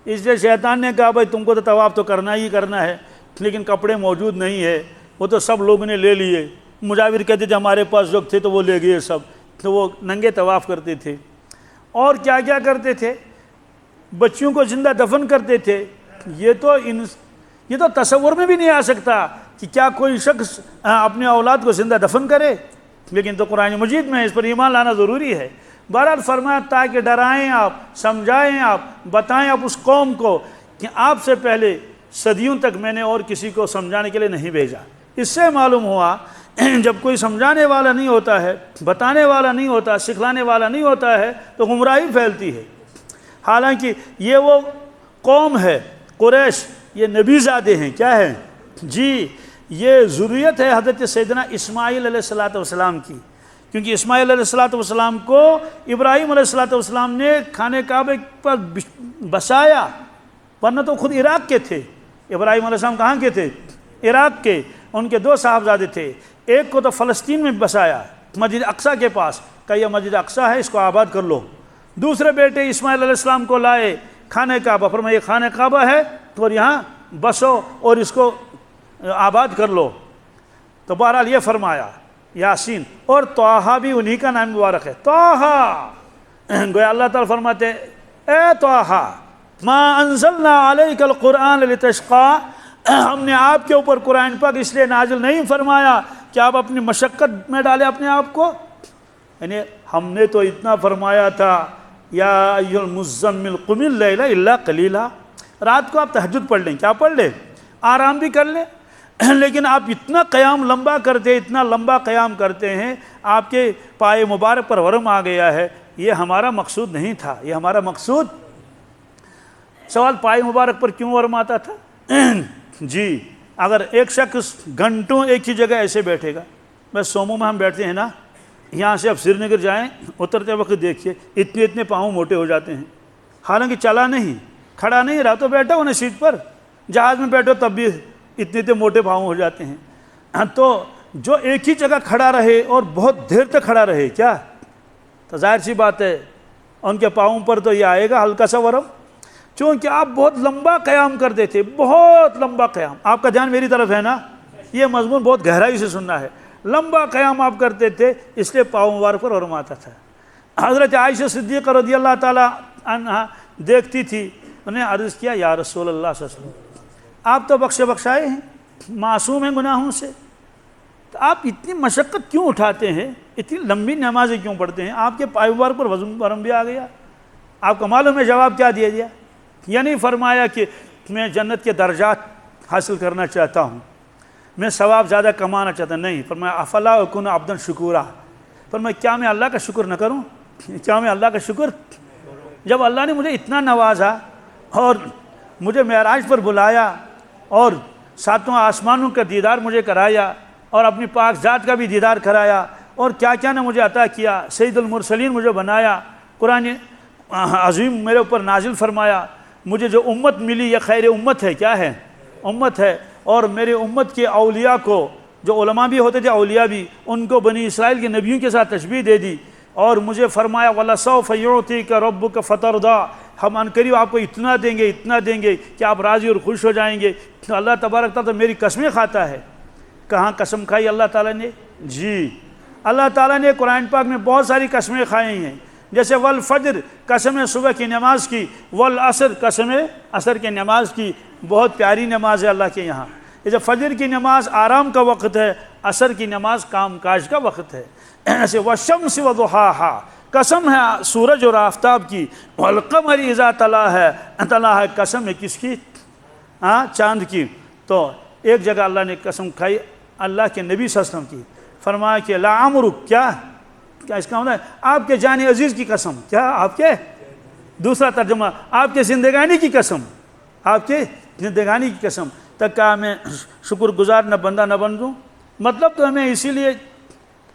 اس لیے شیطان نے کہا بھائی تم کو تو طواف تو کرنا ہی کرنا ہے، لیکن کپڑے موجود نہیں ہے، وہ تو سب لوگوں نے لے لیے۔ مجاور کہتے تھے ہمارے پاس جو تھے تو وہ لے گئے سب، تو وہ ننگے طواف کرتے تھے۔ اور کیا کیا کرتے تھے؟ بچیوں کو زندہ دفن کرتے تھے۔ یہ تو تصور میں بھی نہیں آ سکتا کہ کیا کوئی شخص اپنے اولاد کو زندہ دفن کرے، لیکن تو قرآن مجید میں اس پر ایمان لانا ضروری ہے۔ بہرحال فرمایا تاکہ ڈرائیں آپ، سمجھائیں آپ، بتائیں آپ اس قوم کو کہ آپ سے پہلے صدیوں تک میں نے اور کسی کو سمجھانے کے لیے نہیں بھیجا۔ اس سے معلوم ہوا جب کوئی سمجھانے والا نہیں ہوتا ہے، بتانے والا نہیں ہوتا، سکھلانے والا نہیں ہوتا ہے تو گمراہی پھیلتی ہے۔ حالانکہ یہ وہ قوم ہے قریش، یہ نبی زادے ہیں، کیا ہے جی، یہ ذریت ہے حضرت سیدنا اسماعیل علیہ السلام کی، کیونکہ اسماعیل علیہ السلام کو ابراہیم علیہ السلام نے خانہ کعبہ پر بسایا، ورنہ تو خود عراق کے تھے۔ ابراہیم علیہ السلام کہاں کے تھے؟ عراق کے۔ ان کے دو صاحبزادے تھے، ایک کو تو فلسطین میں بسایا مسجد اقصیٰ کے پاس، کہ یہ مسجد اقصیٰ ہے، اس کو آباد کر لو۔ دوسرے بیٹے اسماعیل علیہ السلام کو لائے خانہ کعبہ، فرمایا یہ خانہ کعبہ ہے تو یہاں بسو اور اس کو آباد کر لو۔ تو بہرحال یہ فرمایا یاسین، اور طٰہٰ بھی انہی کا نام مبارک ہے، طٰہٰ۔ گویا اللہ تعالیٰ فرماتے اے طٰہٰ ما انزلنا علیک القرآن لتشقیٰ، ہم نے آپ کے اوپر قرآن پاک اس لیے نازل نہیں فرمایا کہ آپ اپنی مشقت میں ڈالیں اپنے آپ کو، یعنی ہم نے تو اتنا فرمایا تھا یا ایھا المزمل قم اللیل الا قلیلا، رات کو آپ تہجد پڑھ لیں، کیا پڑھ لیں، آرام بھی کر لیں، لیکن آپ اتنا قیام لمبا کرتے، اتنا لمبا قیام کرتے ہیں، آپ کے پائے مبارک پر ورم آ گیا ہے۔ یہ ہمارا مقصود نہیں تھا، یہ ہمارا مقصود۔ سوال پائے مبارک پر کیوں ورم آتا تھا؟ جی اگر ایک شخص گھنٹوں ایک ہی جگہ ایسے بیٹھے گا، بس سومو میں ہم بیٹھتے ہیں نا، یہاں سے اب سری نگر جائیں، اترتے وقت دیکھیے اتنے پاؤں موٹے ہو جاتے ہیں، حالانکہ چلا نہیں، کھڑا نہیں رہا تو بیٹھا ہونا سیٹ پر، جہاز میں بیٹھو تب بھی اتنے موٹے پاؤں ہو جاتے ہیں۔ تو جو ایک ہی جگہ کھڑا رہے اور بہت دیر تک کھڑا رہے، کیا تو ظاہر سی بات ہے ان کے پاؤں پر تو یہ آئے گا ہلکا سا ورم، چونکہ آپ بہت لمبا قیام کرتے تھے، بہت لمبا قیام۔ آپ کا دھیان میری طرف ہے نا، یہ مضمون بہت گہرائی سے سننا ہے۔ لمبا قیام آپ کرتے تھے، اس لیے پاؤں مبارک پر ورم آتا تھا۔ حضرت عائشہ صدیقہ رضی اللہ تعالی عنہا دیکھتی تھی، انہوں نے عرض کیا یا رسول اللہ صلی اللہ علیہ وسلم آپ تو بخشائے ہیں، معصوم ہیں گناہوں سے، تو آپ اتنی مشقت کیوں اٹھاتے ہیں، اتنی لمبی نمازیں کیوں پڑھتے ہیں، آپ کے پائے مبارک پر ورم بھی آ گیا۔ آپ کو معلوم ہے جواب کیا دیا گیا؟ یعنی فرمایا کہ میں جنت کے درجات حاصل کرنا چاہتا ہوں، میں ثواب زیادہ کمانا چاہتا ہوں، نہیں، فرمایا افلا اکون عبدا شکورا، فرمایا کیا میں اللہ کا شکر نہ کروں، کیا میں اللہ کا شکر، جب اللہ نے مجھے اتنا نوازا اور مجھے معراج پر بلایا اور ساتوں آسمانوں کا دیدار مجھے کرایا اور اپنی پاک ذات کا بھی دیدار کرایا، اور کیا کیا نے مجھے عطا کیا، سید المرسلین مجھے بنایا، قرآن عظیم میرے اوپر نازل فرمایا، مجھے جو امت ملی یہ خیر امت ہے، کیا ہے امت ہے، اور میرے امت کے اولیاء کو، جو علماء بھی ہوتے تھے اولیاء بھی، ان کو بنی اسرائیل کے نبیوں کے ساتھ تشبیہ دے دی، اور مجھے فرمایا وَلَسَوْفَ يُعْطِيكَ رَبُّكَ فَتَرْضَىٰ، ہم عنقریب آپ کو اتنا دیں گے کہ آپ راضی اور خوش ہو جائیں گے۔ تو اللہ تبارک تعالیٰ تو میری قسمیں کھاتا ہے، کہاں قسم کھائی اللہ تعالیٰ نے؟ جی اللہ تعالیٰ نے قرآن پاک میں بہت ساری قسمیں کھائی ہیں، جیسے والفجر قسم صبح کی نماز کی، والعصر قسم عصر کی نماز کی، بہت پیاری نماز ہے اللہ کے یہاں۔ جیسے فجر کی نماز آرام کا وقت ہے، عصر کی نماز کام کاج کا وقت ہے۔ ایسے والشمس وضحاہا قسم ہے سورج اور آفتاب کی، والقمر اذا تلاہا ہے قسم ہے کس کی؟ چاند کی۔ تو ایک جگہ اللہ نے قسم کھائی اللہ کے نبی صلی اللہ علیہ وسلم کی، فرمایا کہ لعمرک، کیا اس کا مطلب ہے آپ کے جان عزیز کی قسم، کیا آپ کے؟ دوسرا ترجمہ آپ کے زندگانی کی قسم، آپ کے زندگانی کی قسم۔ تک کہا میں شکر گزار نہ بندہ نہ بن دوں، مطلب تو میں اسی لیے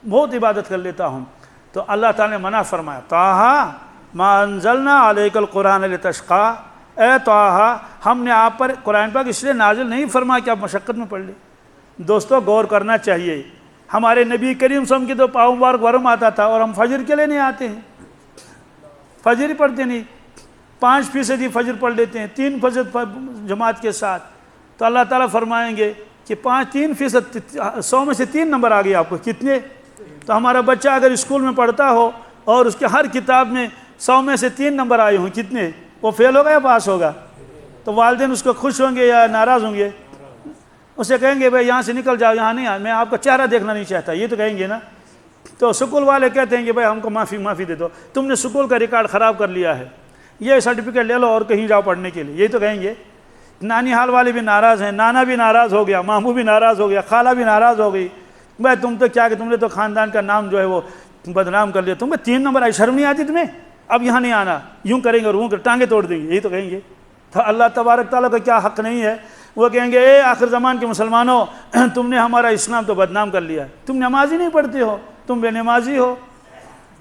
بہت عبادت کر لیتا ہوں۔ تو اللہ تعالیٰ نے منع فرمایا، طٰہٰ ما انزلنا علیک القرآن لتشقیٰ، اے طٰہٰ ہم نے آپ پر قرآن پاک اس لیے نازل نہیں فرمایا کہ آپ مشقت میں پڑھ لیں۔ دوستو غور کرنا چاہیے، ہمارے نبی کریم صلی اللہ علیہ وسلم کی تو پاؤں مبارک ورم آتا تھا، اور ہم فجر کے لیے نہیں آتے ہیں، فجر ہی پڑھتے نہیں، 5% فجر پڑھ لیتے ہیں، 3 فجر جماعت کے ساتھ۔ تو اللہ تعالیٰ فرمائیں گے کہ 3% 100 میں سے 3 نمبر آ گئے آپ کو، کتنے؟ تو ہمارا بچہ اگر اسکول میں پڑھتا ہو اور اس کے ہر کتاب میں 100 میں سے 3 نمبر آئے ہوں، کتنے؟ وہ فیل ہوگا یا پاس ہوگا؟ تو والدین اس کو خوش ہوں گے یا ناراض ہوں گے؟ اسے کہیں گے بھائی یہاں سے نکل جاؤ، یہاں نہیں آ، میں آپ کا چہرہ دیکھنا نہیں چاہتا، یہ تو کہیں گے نا۔ تو سکول والے کہتے ہیں کہ بھائی ہم کو معافی دے دو، تم نے سکول کا ریکارڈ خراب کر لیا ہے، یہ سرٹیفکیٹ لے لو اور کہیں جاؤ پڑھنے کے لیے، یہ تو کہیں گے۔ نانی حال والے بھی ناراض ہیں، نانا بھی ناراض ہو گیا، ماموں بھی ناراض ہو گیا، خالہ بھی ناراض ہو گئی، بھائی تم تو کیا کہ تم نے تو خاندان کا نام جو ہے وہ بدنام کر لیا، تمہیں 3 نمبر آئی، شرم نہیں آتی تمہیں؟ اب یہاں نہیں آنا، یوں کریں گے اور وہ ٹانگیں توڑ دیں گے، یہی تو کہیں گے۔ تو اللہ تبارک تعالیٰ کا کیا حق نہیں ہے؟ وہ کہیں گے اے آخر زمان کے مسلمانوں، تم نے ہمارا اسلام تو بدنام کر لیا، تم نمازی نہیں پڑھتے ہو، تم بے نمازی ہو۔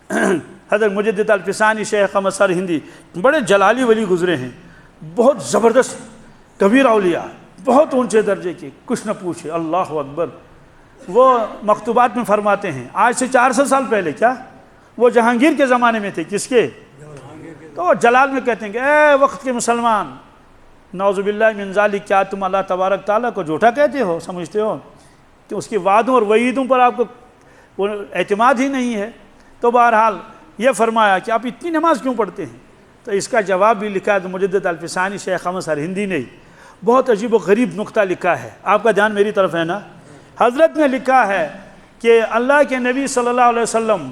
حضرت مجدد الفسانی شیخ احمد سرہندی بڑے جلالی ولی گزرے ہیں، بہت زبردست کبیر اولیاء، بہت اونچے درجے کے، کچھ نہ پوچھے، اللہ اکبر۔ وہ مکتوبات میں فرماتے ہیں آج سے 400 سال پہلے، کیا وہ جہانگیر کے زمانے میں تھے، کس کے؟ تو جلال میں کہتے ہیں کہ اے وقت کے مسلمان، نعوذ باللہ من ذالک، کیا تم اللہ تبارک تعالیٰ کو جھوٹا کہتے ہو، سمجھتے ہو کہ اس کی وعدوں اور وعیدوں پر آپ کو وہ اعتماد ہی نہیں ہے؟ تو بہرحال یہ فرمایا کہ آپ اتنی نماز کیوں پڑھتے ہیں؟ تو اس کا جواب بھی لکھا ہے تو مجدد الفسانی شیخ احمد سرہندی نے بہت عجیب و غریب نقطہ لکھا ہے، آپ کا دھیان میری طرف ہے نا۔ حضرت نے لکھا ہے کہ اللہ کے نبی صلی اللہ علیہ وسلم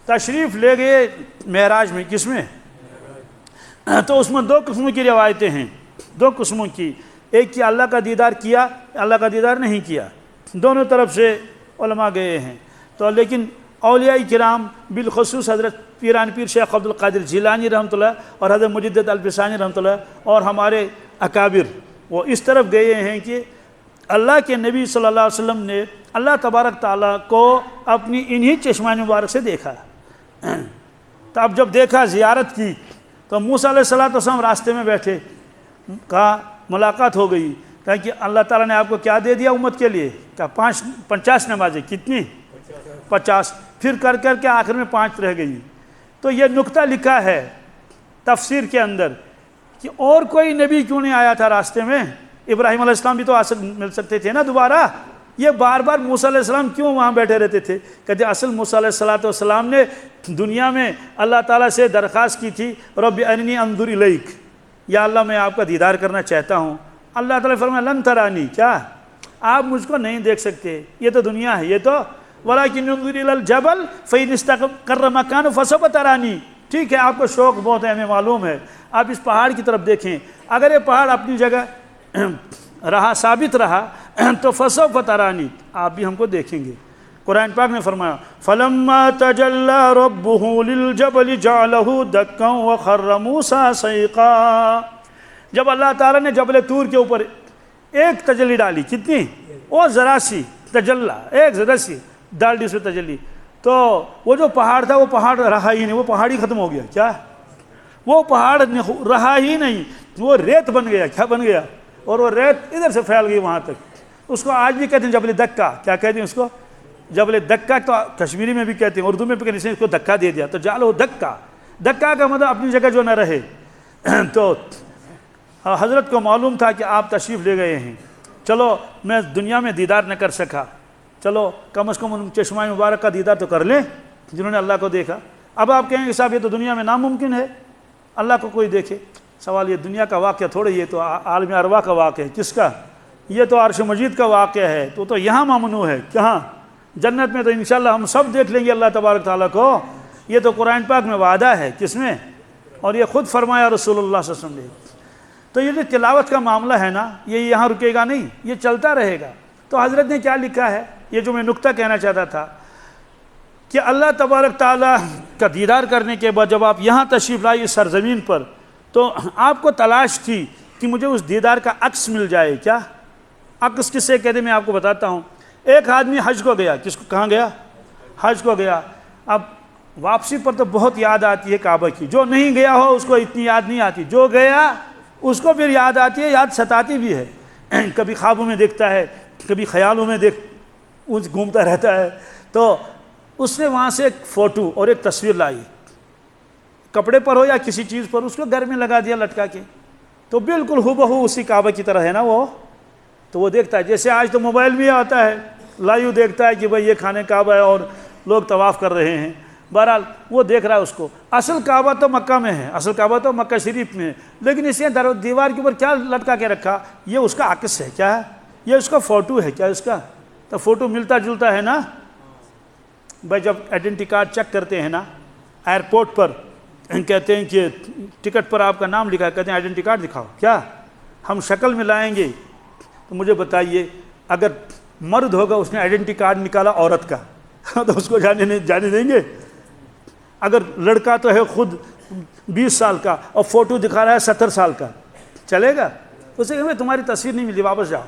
تشریف لے گئے معراج میں، کس میں؟ تو اس میں 2 قسموں کی روایتیں ہیں، 2 قسموں کی، ایک کہ اللہ کا دیدار کیا، اللہ کا دیدار نہیں کیا، دونوں طرف سے علماء گئے ہیں۔ تو لیکن اولیاء کرام بالخصوص حضرت پیران پیر شیخ عبد القادر جیلانی رحمۃ اللہ اور حضرت مجدد الفسانی رحمۃ اللہ اور ہمارے اکابر، وہ اس طرف گئے ہیں کہ اللہ کے نبی صلی اللہ علیہ وسلم نے اللہ تبارک تعالیٰ کو اپنی انہی چشمان مبارک سے دیکھا۔ تو اب جب دیکھا، زیارت کی، تو موسیٰ علیہ السلام راستے میں بیٹھے، کہا ملاقات ہو گئی، کہا کہ اللہ تعالیٰ نے آپ کو کیا دے دیا امت کے لیے؟ کہا 50 نمازیں، کتنی؟ 50، پھر کر کے آخر میں 5 رہ گئی۔ تو یہ نقطہ لکھا ہے تفسیر کے اندر کہ اور کوئی نبی کیوں نہیں آیا تھا راستے میں؟ ابراہیم علیہ السلام بھی تو مل سکتے تھے نا دوبارہ، یہ بار بار موسیٰ علیہ السلام کیوں وہاں بیٹھے رہتے تھے؟ کہتے اصل موسیٰ علیہ السلام نے دنیا میں اللہ تعالیٰ سے درخواست کی تھی، رب ارنی انظر الیک، یا اللہ میں آپ کا دیدار کرنا چاہتا ہوں۔ اللہ تعالیٰ فرمایا لن ترانی، کیا آپ مجھ کو نہیں دیکھ سکتے، یہ تو دنیا ہے، یہ تو ولیکن انظر الی الجبل فإن استقر مکانہ فسوف ترانی، ٹھیک ہے آپ کو شوق بہت ہے، ہمیں معلوم ہے، آپ اس پہاڑ کی طرف دیکھیں، اگر یہ پہاڑ اپنی جگہ رہا، ثابت رہا، تو فسوف ترانی، آپ بھی ہم کو دیکھیں گے۔ قرآن پاک نے فرمایا فلما تجلی ربہ للجبل جعلہ دکا وخر موسیٰ صعقا، جب اللہ تعالیٰ نے جبل طور کے اوپر ایک تجلی ڈالی، کتنی؟ وہ ذرا سی تجلی، ایک ذرا سی ڈال دی اس میں تجلی، تو وہ جو پہاڑ تھا وہ پہاڑ رہا ہی نہیں، وہ پہاڑ ہی ختم ہو گیا، کیا وہ پہاڑ رہا ہی نہیں، وہ ریت بن گیا، کیا بن گیا؟ اور وہ ریت ادھر سے پھیل گئی وہاں تک، اس کو آج بھی کہتے ہیں جبل دکا، کیا کہتے ہیں اس کو؟ جبل دکا، تو کشمیری میں بھی کہتے ہیں، اردو میں بھی کہتے ہیں اس کو دکا دے دیا، تو جعلہ دکا، دکا کا مطلب اپنی جگہ جو نہ رہے۔ تو حضرت کو معلوم تھا کہ آپ تشریف لے گئے ہیں، چلو میں دنیا میں دیدار نہ کر سکا، چلو کم از کم ان چشمہ مبارک کا دیدار تو کر لیں جنہوں نے اللہ کو دیکھا۔ اب آپ کہیں گے صاحب یہ تو دنیا میں ناممکن ہے اللہ کو کوئی دیکھے۔ سوال یہ دنیا کا واقعہ تھوڑی، یہ تو عالم ارواح کا واقعہ ہے۔ کس کا؟ یہ تو عرش مجید کا واقعہ ہے، تو یہاں ممنوع ہے۔ کہاں؟ جنت میں تو انشاءاللہ ہم سب دیکھ لیں گے اللہ تبارک تعالیٰ کو۔ یہ تو قرآن پاک میں وعدہ ہے، کس میں؟ اور یہ خود فرمایا رسول اللہ صلی اللہ علیہ وسلم نے۔ تو یہ جو تلاوت کا معاملہ ہے نا، یہ یہاں رکے گا نہیں، یہ چلتا رہے گا۔ تو حضرت نے کیا لکھا ہے، یہ جو میں نقطہ کہنا چاہتا تھا کہ اللہ تبارک تعالیٰ کا دیدار کرنے کے بعد جب آپ یہاں تشریف لائے اس سرزمین پر، تو آپ کو تلاش تھی کہ مجھے اس دیدار کا عکس مل جائے۔ کیا عکس کس سے کہتے ہیں؟ میں آپ کو بتاتا ہوں۔ ایک آدمی حج کو گیا، کس کو؟ کہاں گیا؟ حج کو گیا۔ اب واپسی پر تو بہت یاد آتی ہے کعبہ کی، جو نہیں گیا ہو اس کو اتنی یاد نہیں آتی، جو گیا اس کو پھر یاد آتی ہے، یاد ستاتی بھی ہے۔ کبھی خوابوں میں دیکھتا ہے، کبھی خیالوں میں گھومتا رہتا ہے۔ تو اس نے وہاں سے ایک فوٹو اور ایک تصویر لائی، کپڑے پر ہو یا کسی چیز پر، اس کو گھر میں لگا دیا لٹکا کے، تو بالکل ہو بہو اسی کعبہ کی طرح ہے نا وہ۔ تو وہ دیکھتا ہے، جیسے آج تو موبائل میں آتا ہے، لائیو دیکھتا ہے کہ بھئی یہ خانہ کعبہ ہے اور لوگ طواف کر رہے ہیں۔ بہرحال وہ دیکھ رہا ہے اس کو۔ اصل کعبہ تو مکہ میں ہے، اصل کعبہ تو مکہ شریف میں ہے، لیکن اس نے دیوار کے اوپر کیا لٹکا کے رکھا؟ یہ اس کا عکس ہے۔ کیا ہے؟ یہ اس کا فوٹو ہے۔ کیا اس کا؟ تو فوٹو ملتا جلتا ہے نا۔ بھائی جب آئیڈینٹی کارڈ چیک کرتے ہیں نا ایئرپورٹ پر، کہتے ہیں کہ ٹکٹ پر آپ کا نام لکھا ہے، کہتے ہیں آئیڈینٹی کارڈ دکھاؤ۔ کیا ہم شکل میں لائیں گے؟ تو مجھے بتائیے، اگر مرد ہوگا اس نے آئیڈینٹی کارڈ نکالا عورت کا تو اس کو جانے دیں گے؟ اگر لڑکا تو ہے خود 20 سال کا اور فوٹو دکھا رہا ہے 70 سال کا، چلے گا؟ اسے کہ تمہاری تصویر نہیں ملی، واپس جاؤ۔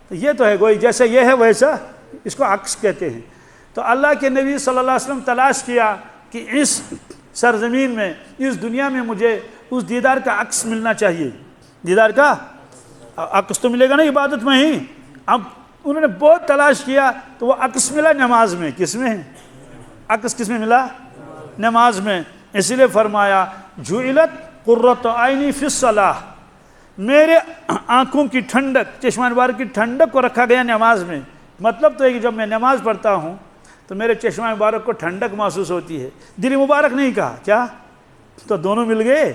تو یہ تو ہے گوئی جیسے یہ ہے ویسا، اس کو عکس کہتے ہیں۔ تو اللہ کے نبی صلی اللہ علیہ وسلم تلاش کیا کہ اس سرزمین میں، اس دنیا میں مجھے اس دیدار کا عکس ملنا چاہیے۔ دیدار کا عکس تو ملے گا نا عبادت میں ہی۔ اب انہوں نے بہت تلاش کیا تو وہ عکس ملا نماز میں۔ کس میں؟ عکس کس میں ملا؟ نماز میں۔ اسی لیے فرمایا جعلت قرۃ عینی فی الصلاۃ، میرے آنکھوں کی ٹھنڈک، چشمہ مبارک کی ٹھنڈک کو رکھا گیا نماز میں۔ مطلب تو ہے کہ جب میں نماز پڑھتا ہوں تو میرے چشمہ مبارک کو ٹھنڈک محسوس ہوتی ہے۔ دل مبارک نہیں کہا، کیا؟ تو دونوں مل گئے،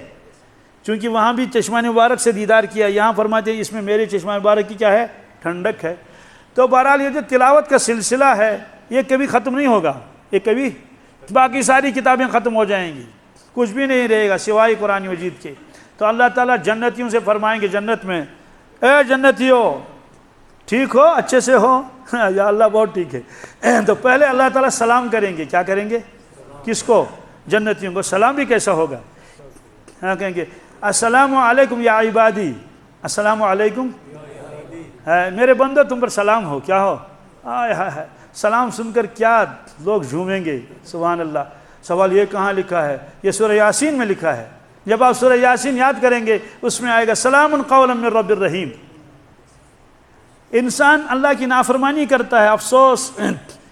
چونکہ وہاں بھی چشمہ مبارک سے دیدار کیا، یہاں فرماتے ہیں اس میں میرے چشمہ مبارک کی کیا ہے؟ ٹھنڈک ہے۔ تو بہرحال یہ جو تلاوت کا سلسلہ ہے یہ کبھی ختم نہیں ہوگا، یہ کبھی، باقی ساری کتابیں ختم ہو جائیں گی، کچھ بھی نہیں رہے گا سوائے قرآن مجید کے۔ تو اللہ تعالیٰ جنتیوں سے فرمائیں گے جنت میں، اے جنتیوں ٹھیک ہو، اچھے سے ہو؟ یا اللہ بہت ٹھیک ہے۔ تو پہلے اللہ تعالیٰ سلام کریں گے۔ کیا کریں گے؟ کس کو؟ جنتیوں کو۔ سلام بھی کیسا ہوگا؟ کہیں گے السلام علیکم یا عبادی، السلام علیکم میرے بندو تم پر سلام ہو۔ کیا ہو؟ سلام سن کر کیا لوگ جھومیں گے، سبحان اللہ۔ سوال یہ کہاں لکھا ہے؟ یہ سورہ یاسین میں لکھا ہے۔ جب آپ سورہ یاسین یاد کریں گے اس میں آئے گا سلام قولا من رب الرحیم۔ انسان اللہ کی نافرمانی کرتا ہے، افسوس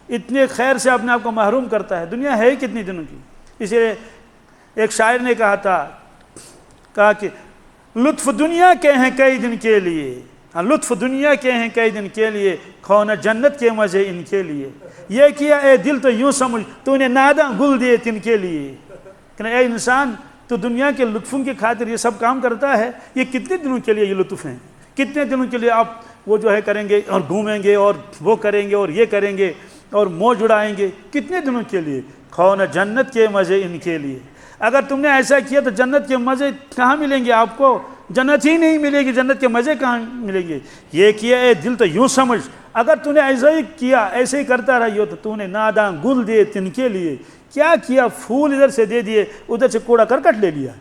اتنے خیر سے اپنے آپ کو محروم کرتا ہے۔ دنیا ہے ہی کتنی دنوں کی۔ اس لیے ایک شاعر نے کہا کہ لطف دنیا کے ہیں کئی دن کے لیے، لطف دنیا کے ہیں کئی دن کے لیے، کھونا جنت کے مزے ان کے لیے۔ یہ کیا اے دل تو یوں سمجھ تو نے ناداں گل دیے تن کے لیے۔ کہ اے انسان تو دنیا کے لطفوں کی خاطر یہ سب کام کرتا ہے، یہ کتنے دنوں کے لیے یہ لطف ہیں؟ کتنے دنوں کے لیے آپ وہ جو ہے کریں گے اور گھومیں گے اور وہ کریں گے اور یہ کریں گے اور موج اڑائیں گے؟ کتنے دنوں کے لیے؟ کھونا جنت کے مزے ان کے لیے۔ اگر تم نے ایسا کیا تو جنت کے مزے کہاں ملیں گے آپ کو؟ جنت ہی نہیں ملے گی، جنت کے مزے کہاں ملیں گے؟ یہ کیا اے دل تو یوں سمجھ، اگر تو نے ایسا ہی کیا، ایسے ہی کرتا رہی ہو تو نے ناداں گل دیے تن کے لیے۔ کیا کیا؟ پھول ادھر سے دے دیے، ادھر سے کوڑا کرکٹ لے لیا۔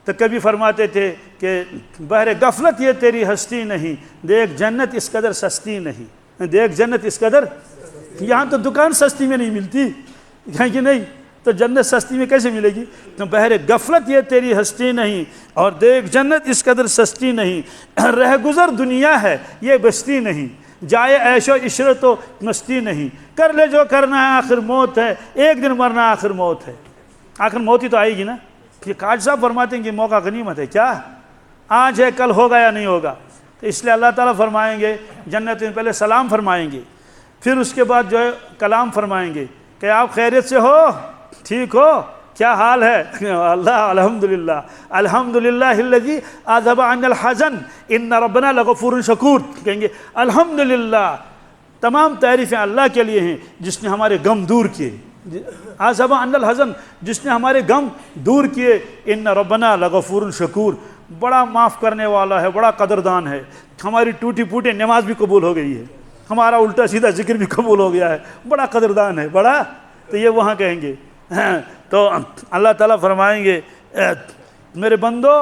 تو کبھی فرماتے تھے کہ بہر غفلت یہ تیری ہستی نہیں، دیکھ جنت اس قدر سستی نہیں، دیکھ جنت اس قدر، یہاں تو دکان سستی میں نہیں ملتی ہے کہ نہیں؟ تو جنت سستی میں کیسے ملے گی؟ تو بہر غفلت یہ تیری ہستی نہیں، اور دیکھ جنت اس قدر سستی نہیں، رہ گزر دنیا ہے یہ بستی نہیں، جائے عیش و عشرت و مستی نہیں، کر لے جو کرنا ہے آخر موت ہے، ایک دن مرنا آخر موت ہے۔ آخر موت ہی تو آئے گی نا۔ یہ کاج صاحب فرماتے ہیں کہ موقع غنیمت ہے، کیا آج ہے کل ہوگا یا نہیں ہوگا؟ تو اس لیے اللہ تعالیٰ فرمائیں گے جنت میں پہلے سلام فرمائیں گے، پھر اس کے بعد جو ہے کلام فرمائیں گے کہ آپ خیریت سے ہو، ٹھیک ہو، کیا حال ہے؟ اللہ الحمدللہ الحمدللہ الذی اذهب عنا الحزن ان ربنا لغفور شکور، کہیں گے الحمدللہ، تمام تعریفیں اللہ کے لیے ہیں جس نے ہمارے غم دور کیے، اذهب عنا الحزن، جس نے ہمارے غم دور کیے، ان ربنا لغفور شکور، بڑا معاف کرنے والا ہے، بڑا قدردان ہے، ہماری ٹوٹی پھوٹی نماز بھی قبول ہو گئی ہے، ہمارا الٹا سیدھا ذکر بھی قبول ہو گیا ہے، بڑا قدردان ہے، بڑا، تو یہ وہاں کہیں گے۔ تو اللہ تعالیٰ فرمائیں گے میرے بندو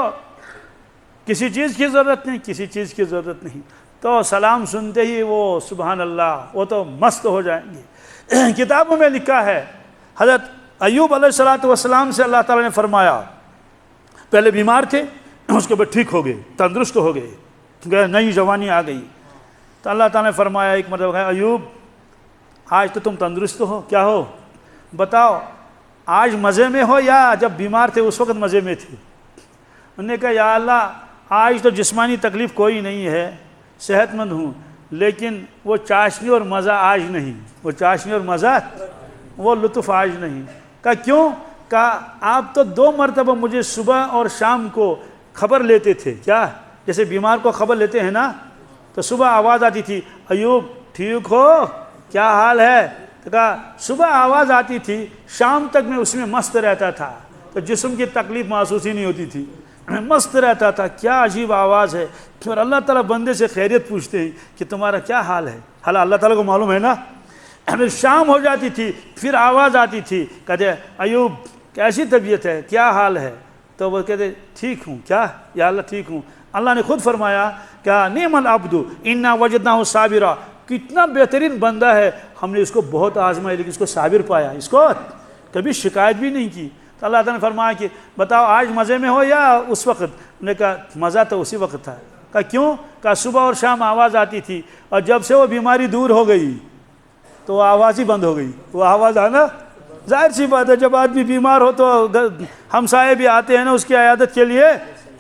کسی چیز کی ضرورت نہیں، کسی چیز کی ضرورت نہیں، تو سلام سنتے ہی وہ سبحان اللہ، وہ تو مست ہو جائیں گے۔ کتابوں میں لکھا ہے حضرت ایوب علیہ السلام سے اللہ تعالیٰ نے فرمایا، پہلے بیمار تھے، اس کے بعد ٹھیک ہو گئے، تندرست ہو گئے، نئی جوانی آ گئی، تو اللہ تعالیٰ نے فرمایا ایک مرتبہ کہ ایوب آج تو تم تندرست ہو، کیا ہو بتاؤ، آج مزے میں ہو یا جب بیمار تھے اس وقت مزے میں تھے؟ انہوں نے کہا یا اللہ آج تو جسمانی تکلیف کوئی نہیں ہے، صحت مند ہوں، لیکن وہ چاشنی اور مزہ آج نہیں، وہ چاشنی اور مزہ، وہ لطف آج نہیں۔ کہا کیوں؟ کہا آپ تو 2 مرتبہ مجھے صبح اور شام کو خبر لیتے تھے، کیا جیسے بیمار کو خبر لیتے ہیں نا، تو صبح آواز آتی تھی ایوب ٹھیک ہو، کیا حال ہے؟ تو کہا صبح آواز آتی تھی، شام تک میں اس میں مست رہتا تھا، تو جسم کی تکلیف محسوس ہی نہیں ہوتی تھی، میں مست رہتا تھا، کیا عجیب آواز ہے۔ اور اللہ تعالیٰ بندے سے خیریت پوچھتے ہیں کہ تمہارا کیا حال ہے، حالانکہ اللہ تعالیٰ کو معلوم ہے نا۔ شام ہو جاتی تھی، پھر آواز آتی تھی، کہتے ایوب کیسی طبیعت ہے، کیا حال ہے؟ تو وہ کہتے ٹھیک ہوں، کیا یا اللہ ٹھیک ہوں۔ اللہ نے خود فرمایا کہ نعم العبد انا وجدناہ صابرا، کتنا بہترین بندہ ہے، ہم نے اس کو بہت آزمایا لیکن اس کو صابر پایا، اس کو کبھی شکایت بھی نہیں کی۔ تو اللہ تعالیٰ نے فرمایا کہ بتاؤ آج مزے میں ہو یا اس وقت؟ انہوں نے کہا مزہ تو اسی وقت تھا۔ کہا کیوں؟ کہا صبح اور شام آواز آتی تھی، اور جب سے وہ بیماری دور ہو گئی تو وہ آواز ہی بند ہو گئی، وہ آواز آنا ظاہر سی بات ہے، جب آدمی بیمار ہو تو ہمسائے بھی آتے ہیں نا اس کی عیادت کے لیے،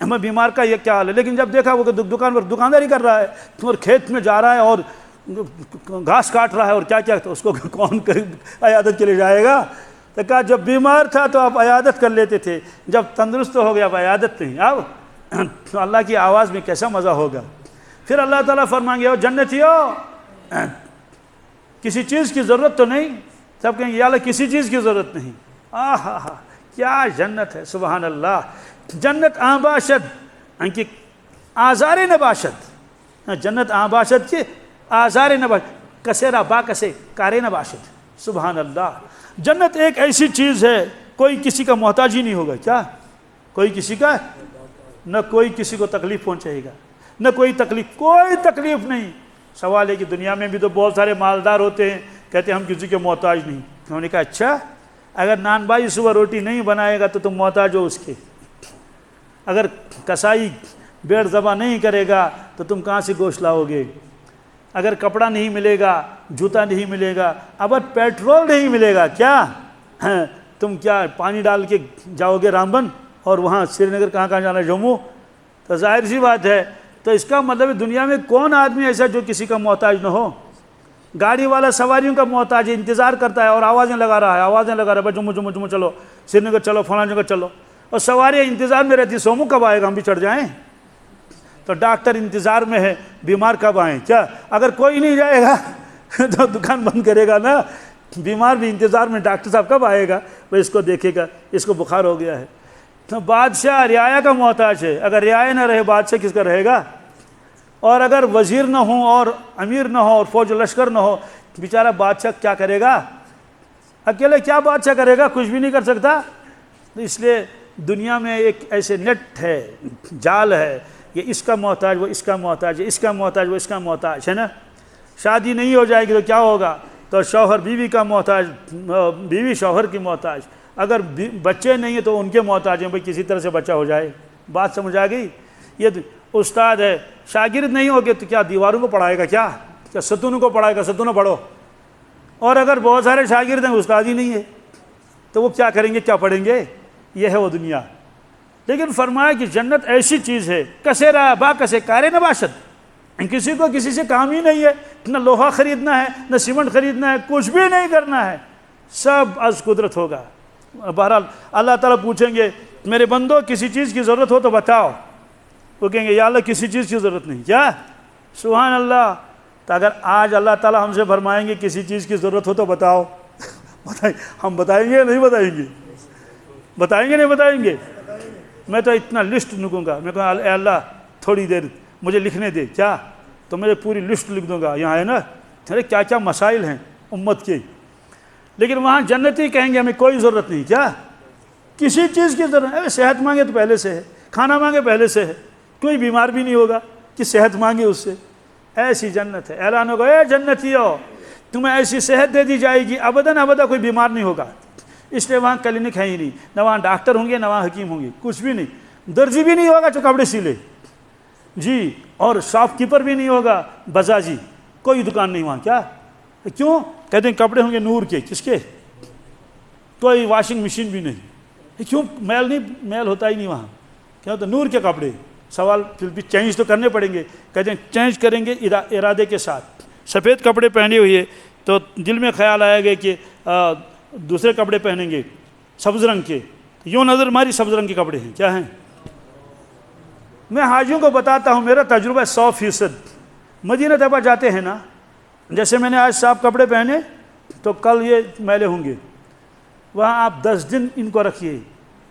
ہمیں بیمار کا یہ کیا حال ہے، لیکن جب دیکھا وہ دکان پر دکانداری کر رہا ہے اور کھیت میں جا رہا ہے اور گھاس کاٹ رہا ہے اور کیا کیا، تو اس کو کون عیادت کے لیے جائے گا؟ تو کہا جب بیمار تھا تو آپ عیادت کر لیتے تھے، جب تندرست ہو گیا اب عیادت نہیں، اب تو اللہ کی آواز میں کیسا مزہ ہوگا۔ پھر اللہ تعالیٰ فرمائیں گے جنتیو کسی چیز کی ضرورت تو نہیں؟ سب کہیں گے یا اللہ کسی چیز کی ضرورت نہیں۔ آہا ہا کیا جنت ہے، سبحان اللہ۔ جنت آباشد ان کی آزار نباشد، جنت آباشد کی آزار نباشد، کسیرا با کسے کارے نباشد، سبحان اللہ۔ جنت ایک ایسی چیز ہے کوئی کسی کا محتاج ہی نہیں ہوگا، کیا کوئی کسی کا، نہ کوئی کسی کو تکلیف پہنچائے گا، نہ کوئی تکلیف نہیں۔ سوال ہے کہ دنیا میں بھی تو بہت سارے مالدار ہوتے ہیں، کہتے ہیں ہم کسی کے محتاج نہیں۔ انہوں نے کہا اچھا اگر نان بھائی صبح روٹی نہیں بنائے گا تو تم محتاج ہو اس کے، اگر کسائی بیڑ ذبح نہیں کرے گا تو تم کہاں سے گوشت لاؤ گے، اگر کپڑا نہیں ملے گا، جوتا نہیں ملے گا، اگر پیٹرول نہیں ملے گا، کیا تم کیا پانی ڈال کے جاؤ گے رامبن اور وہاں سری نگر کہاں جانا ہے، جموں؟ تو ظاہر سی بات ہے، تو اس کا مطلب دنیا میں کون آدمی ایسا جو کسی کا محتاج نہ ہو؟ گاڑی والا سواریوں کا محتاج ہے، انتظار کرتا ہے اور آوازیں لگا رہا ہے، بھائی جموں جموں جموں چلو، سری نگر چلو، فلاں جگہ چلو، اور سواریاں انتظار میں رہتی، سومو کب آئے گا ہم بھی چڑھ جائیں۔ تو ڈاکٹر انتظار میں ہے، بیمار کب آئیں، کیا اگر کوئی نہیں جائے گا تو دکان بند کرے گا نا، بیمار بھی انتظار میں، ڈاکٹر صاحب کب آئے گا، وہ اس کو دیکھے گا، اس کو بخار ہو گیا ہے۔ تو بادشاہ رعایا کا محتاج ہے، اگر رعایا نہ رہے بادشاہ کس کا رہے گا؟ اور اگر وزیر نہ ہوں اور امیر نہ ہو اور فوج و لشکر نہ ہو، بیچارہ بادشاہ کیا کرے گا؟ اکیلے کیا بادشاہ کرے گا؟ کچھ بھی نہیں کر سکتا۔ تو اس لیے دنیا میں ایک ایسے نیٹ ہے، جال ہے، یہ اس کا محتاج، وہ اس کا محتاج ہے، اس کا محتاج، وہ اس کا محتاج ہے نا۔ شادی نہیں ہو جائے گی تو کیا ہوگا؟ تو شوہر بیوی کا محتاج، بیوی شوہر کی محتاج، اگر بچے نہیں ہیں تو ان کے محتاج ہیں، بھائی کسی طرح سے بچہ ہو جائے۔ بات سمجھ آ گئی؟ یہ استاد ہے، شاگرد نہیں ہوگے تو کیا دیواروں کو پڑھائے گا، کیا ستونوں کو پڑھائے گا، ستونوں پڑھو۔ اور اگر بہت سارے شاگرد ہیں استاد ہی نہیں ہے تو وہ کیا کریں گے، کیا پڑھیں گے؟ یہ ہے وہ دنیا۔ لیکن فرمایا کہ جنت ایسی چیز ہے، کسیرا با کسے کارے نباشد، کسی کو کسی سے کام ہی نہیں ہے، نہ لوہا خریدنا ہے، نہ سیمنٹ خریدنا ہے، کچھ بھی نہیں کرنا ہے، سب از قدرت ہوگا۔ بہرحال اللہ تعالیٰ پوچھیں گے میرے بندو کسی چیز کی ضرورت ہو تو بتاؤ، وہ کہیں گے یا اللہ کسی چیز کی ضرورت نہیں، کیا سبحان اللہ۔ تو اگر آج اللہ تعالیٰ ہم سے فرمائیں گے کسی چیز کی ضرورت ہو تو بتاؤ، ہم بتائیں گے یا نہیں بتائیں گے؟ بتائیں گے نہیں بتائیں گے؟ میں تو اتنا لسٹ لکھوں گا، میں کہوں اے اللہ تھوڑی دیر مجھے لکھنے دے، کیا تو میں پوری لسٹ لکھ دوں گا، یہاں ہے نا ارے کیا کیا مسائل ہیں امت کے، لیکن وہاں جنتی کہیں گے ہمیں کوئی ضرورت نہیں، کیا کسی چیز کی ضرورت ہے، صحت مانگے تو پہلے سے ہے، کھانا مانگے پہلے سے ہے، کوئی بیمار بھی نہیں ہوگا کہ صحت مانگے اس سے، ایسی جنت ہے۔ اعلان ہوگا اے جنتیو تمہیں ایسی صحت دے دی جائے گی ابداً ابدا کوئی بیمار نہیں ہوگا، اس لیے وہاں کلینک ہے ہی نہیں، نہ وہاں ڈاکٹر ہوں گے نہ وہاں حکیم ہوں گے، کچھ بھی نہیں، درزی بھی نہیں ہوگا جو کپڑے سلے جی، اور شاپ کیپر بھی نہیں ہوگا، بزاجی کوئی دکان نہیں وہاں، کیا کیوں کہتے ہیں کپڑے ہوں گے نور کے، کس کے؟ کوئی واشنگ مشین بھی نہیں، کیوں میل نہیں، میل ہوتا ہی نہیں وہاں، کیا ہوتا نور کے کپڑے، سوال پھر بھی چینج تو کرنے پڑیں گے، کہتے ہیں چینج کریں گے ارادے کے ساتھ، سفید کپڑے پہنے ہوئے تو دل میں خیال آئے گا کہ دوسرے کپڑے پہنیں گے سبز رنگ کے، یوں نظر ماری سبز رنگ کے کپڑے ہیں، کیا ہیں؟ میں حاجیوں کو بتاتا ہوں میرا تجربہ 100%، مدینہ طیبہ جاتے ہیں نا، جیسے میں نے آج صاف کپڑے پہنے تو کل یہ میلے ہوں گے، وہاں آپ 10 دن ان کو رکھیے،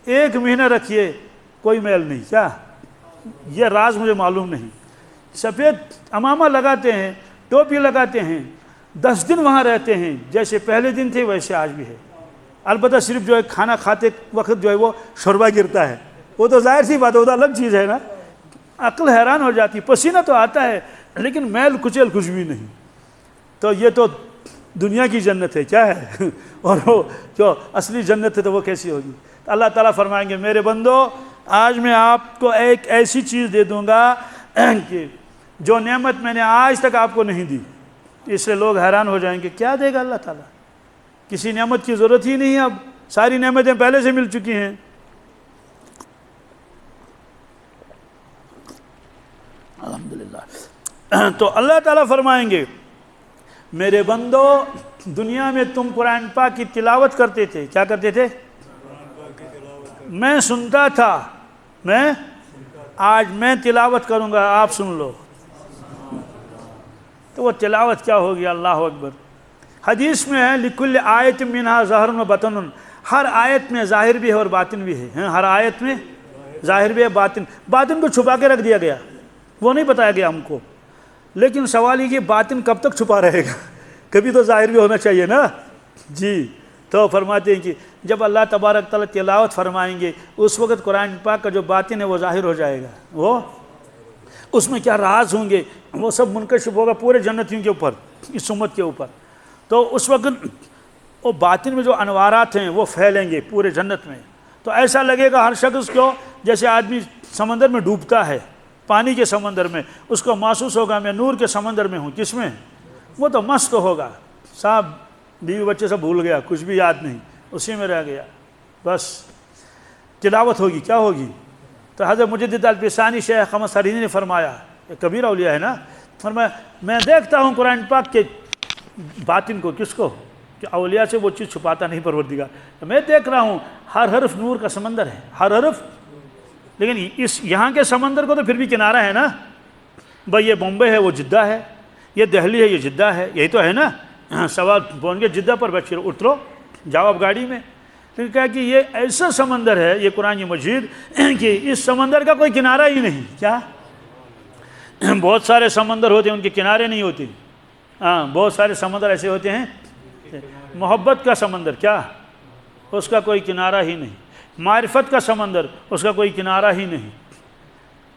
1 مہینہ رکھیے کوئی میل نہیں، کیا یہ راز مجھے معلوم نہیں، سفید امامہ لگاتے ہیں، ٹوپی لگاتے ہیں، 10 دن وہاں رہتے ہیں، جیسے پہلے دن تھے ویسے آج بھی ہے، البتہ صرف جو ہے کھانا کھاتے وقت جو ہے وہ شوربہ گرتا ہے، وہ تو ظاہر سی بات ہے، وہ تو الگ چیز ہے نا، عقل حیران ہو جاتی، پسینہ تو آتا ہے لیکن میل کچیل کچھ بھی نہیں، تو یہ تو دنیا کی جنت ہے، کیا ہے اور وہ جو اصلی جنت ہے تو وہ کیسی ہوگی؟ تو اللہ تعالیٰ فرمائیں گے میرے بندو آج میں آپ کو ایک ایسی چیز دے دوں گا کہ جو نعمت میں نے آج تک آپ کو نہیں دی، اس سے لوگ حیران ہو جائیں گے کیا دے گا اللہ تعالیٰ، کسی نعمت کی ضرورت ہی نہیں، اب ساری نعمتیں پہلے سے مل چکی ہیں۔ الحمدللہ۔ تو اللہ تعالیٰ فرمائیں گے میرے بندو دنیا میں تم قرآن پاک کی تلاوت کرتے تھے، کیا کرتے تھے؟ میں سنتا تھا، آج میں تلاوت کروں گا، آپ سن لو، تو وہ تلاوت کیا ہوگی؟ اللہ اکبر۔ حدیث میں ہے لکل آیت منہا ظاہر و باطن، ہر آیت میں ظاہر بھی ہے اور باطن بھی ہے، ہر آیت میں ظاہر بھی ہے باطن کو چھپا کے رکھ دیا گیا، وہ نہیں بتایا گیا ہم کو، لیکن سوال یہ کہ باطن کب تک چھپا رہے گا، کبھی تو ظاہر بھی ہونا چاہیے نا جی۔ تو فرماتے ہیں کہ جب اللہ تبارک تعالیٰ تلاوت فرمائیں گے اس وقت قرآن پاک کا جو باطن ہے وہ ظاہر ہو جائے گا، وہ اس میں کیا راز ہوں گے وہ سب منکشف ہوگا پورے جنتیوں کے اوپر، اس امت کے اوپر، تو اس وقت وہ باطن میں جو انوارات ہیں وہ پھیلیں گے پورے جنت میں، تو ایسا لگے گا ہر شخص کو جیسے آدمی سمندر میں ڈوبتا ہے، پانی کے سمندر میں، اس کو محسوس ہوگا میں نور کے سمندر میں ہوں، کس میں؟ وہ تو مست ہوگا، صاحب بیوی بچے سب بھول گیا، کچھ بھی یاد نہیں، اسی میں رہ گیا، بس تلاوت ہوگی، کیا ہوگی؟ تو حضرت مجدد الفسانی شیخ احمد سرینی نے فرمایا، ایک کبیر اولیاء ہے نا، فرمایا میں دیکھتا ہوں قرآن پاک کے باطن کو، کس کو؟ کہ اولیاء سے وہ چیز چھپاتا نہیں پروردگار، میں دیکھ رہا ہوں ہر حرف نور کا سمندر ہے، ہر حرف، لیکن اس یہاں کے سمندر کو تو پھر بھی کنارہ ہے نا، بھائی یہ بمبے ہے وہ جدہ ہے، یہ دہلی ہے یہ جدہ ہے، یہی تو ہے نا، سوال پہنچ گئے جدہ پر، بچے اترو جاؤ اب گاڑی میں، پھر کہا کہ یہ ایسا سمندر ہے یہ قرآن مجید کہ اس سمندر کا کوئی کنارہ ہی نہیں، کیا؟ بہت سارے سمندر ہوتے ہیں ان کے کنارے نہیں ہوتے، ہاں بہت سارے سمندر ایسے ہوتے ہیں، محبت کا سمندر کیا؟ اس کا کوئی کنارہ ہی نہیں، معرفت کا سمندر اس کا کوئی کنارہ ہی نہیں،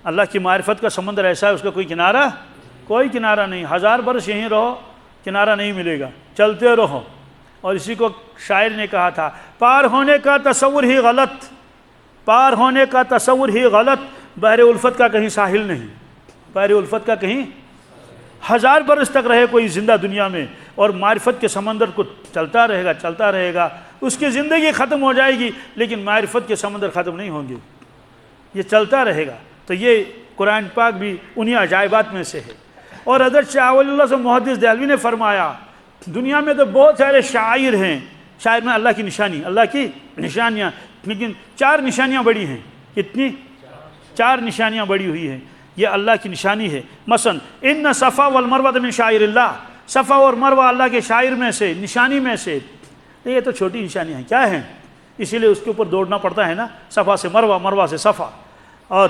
اللہ کی معرفت کا سمندر ایسا ہے اس کا کوئی کنارہ، کوئی کنارہ نہیں، 1000 برس یہیں رہو کنارہ نہیں ملے گا، چلتے رہو، اور اسی کو شاعر نے کہا تھا پار ہونے کا تصور ہی غلط، پار ہونے کا تصور ہی غلط، بحر الفت کا کہیں ساحل نہیں، بحر الفت کا کہیں 1000 برس تک رہے کوئی زندہ دنیا میں اور معرفت کے سمندر کو چلتا رہے گا، اس کی زندگی ختم ہو جائے گی لیکن معرفت کے سمندر ختم نہیں ہوں گے، یہ چلتا رہے گا۔ تو یہ قرآن پاک بھی انہی عجائبات میں سے ہے۔ اور حضرت شاہ ولی اللہ سے محدث دہلوی نے فرمایا دنیا میں تو بہت سارے شاعر ہیں، شاعر میں اللہ کی نشانی، اللہ کی نشانیاں، لیکن 4 نشانیاں بڑی ہیں. کتنی؟ 4 نشانیاں بڑی ہوئی ہیں، یہ اللہ کی نشانی ہے. مثلا ان صفا والمروہ من شعائر اللہ، صفا اور مروہ اللہ کے شاعر میں سے، نشانی میں سے. یہ تو چھوٹی نشانیاں ہیں، کیا ہیں؟ اسی لیے اس کے اوپر دوڑنا پڑتا ہے نا، صفا سے مروہ، مروہ سے صفا. اور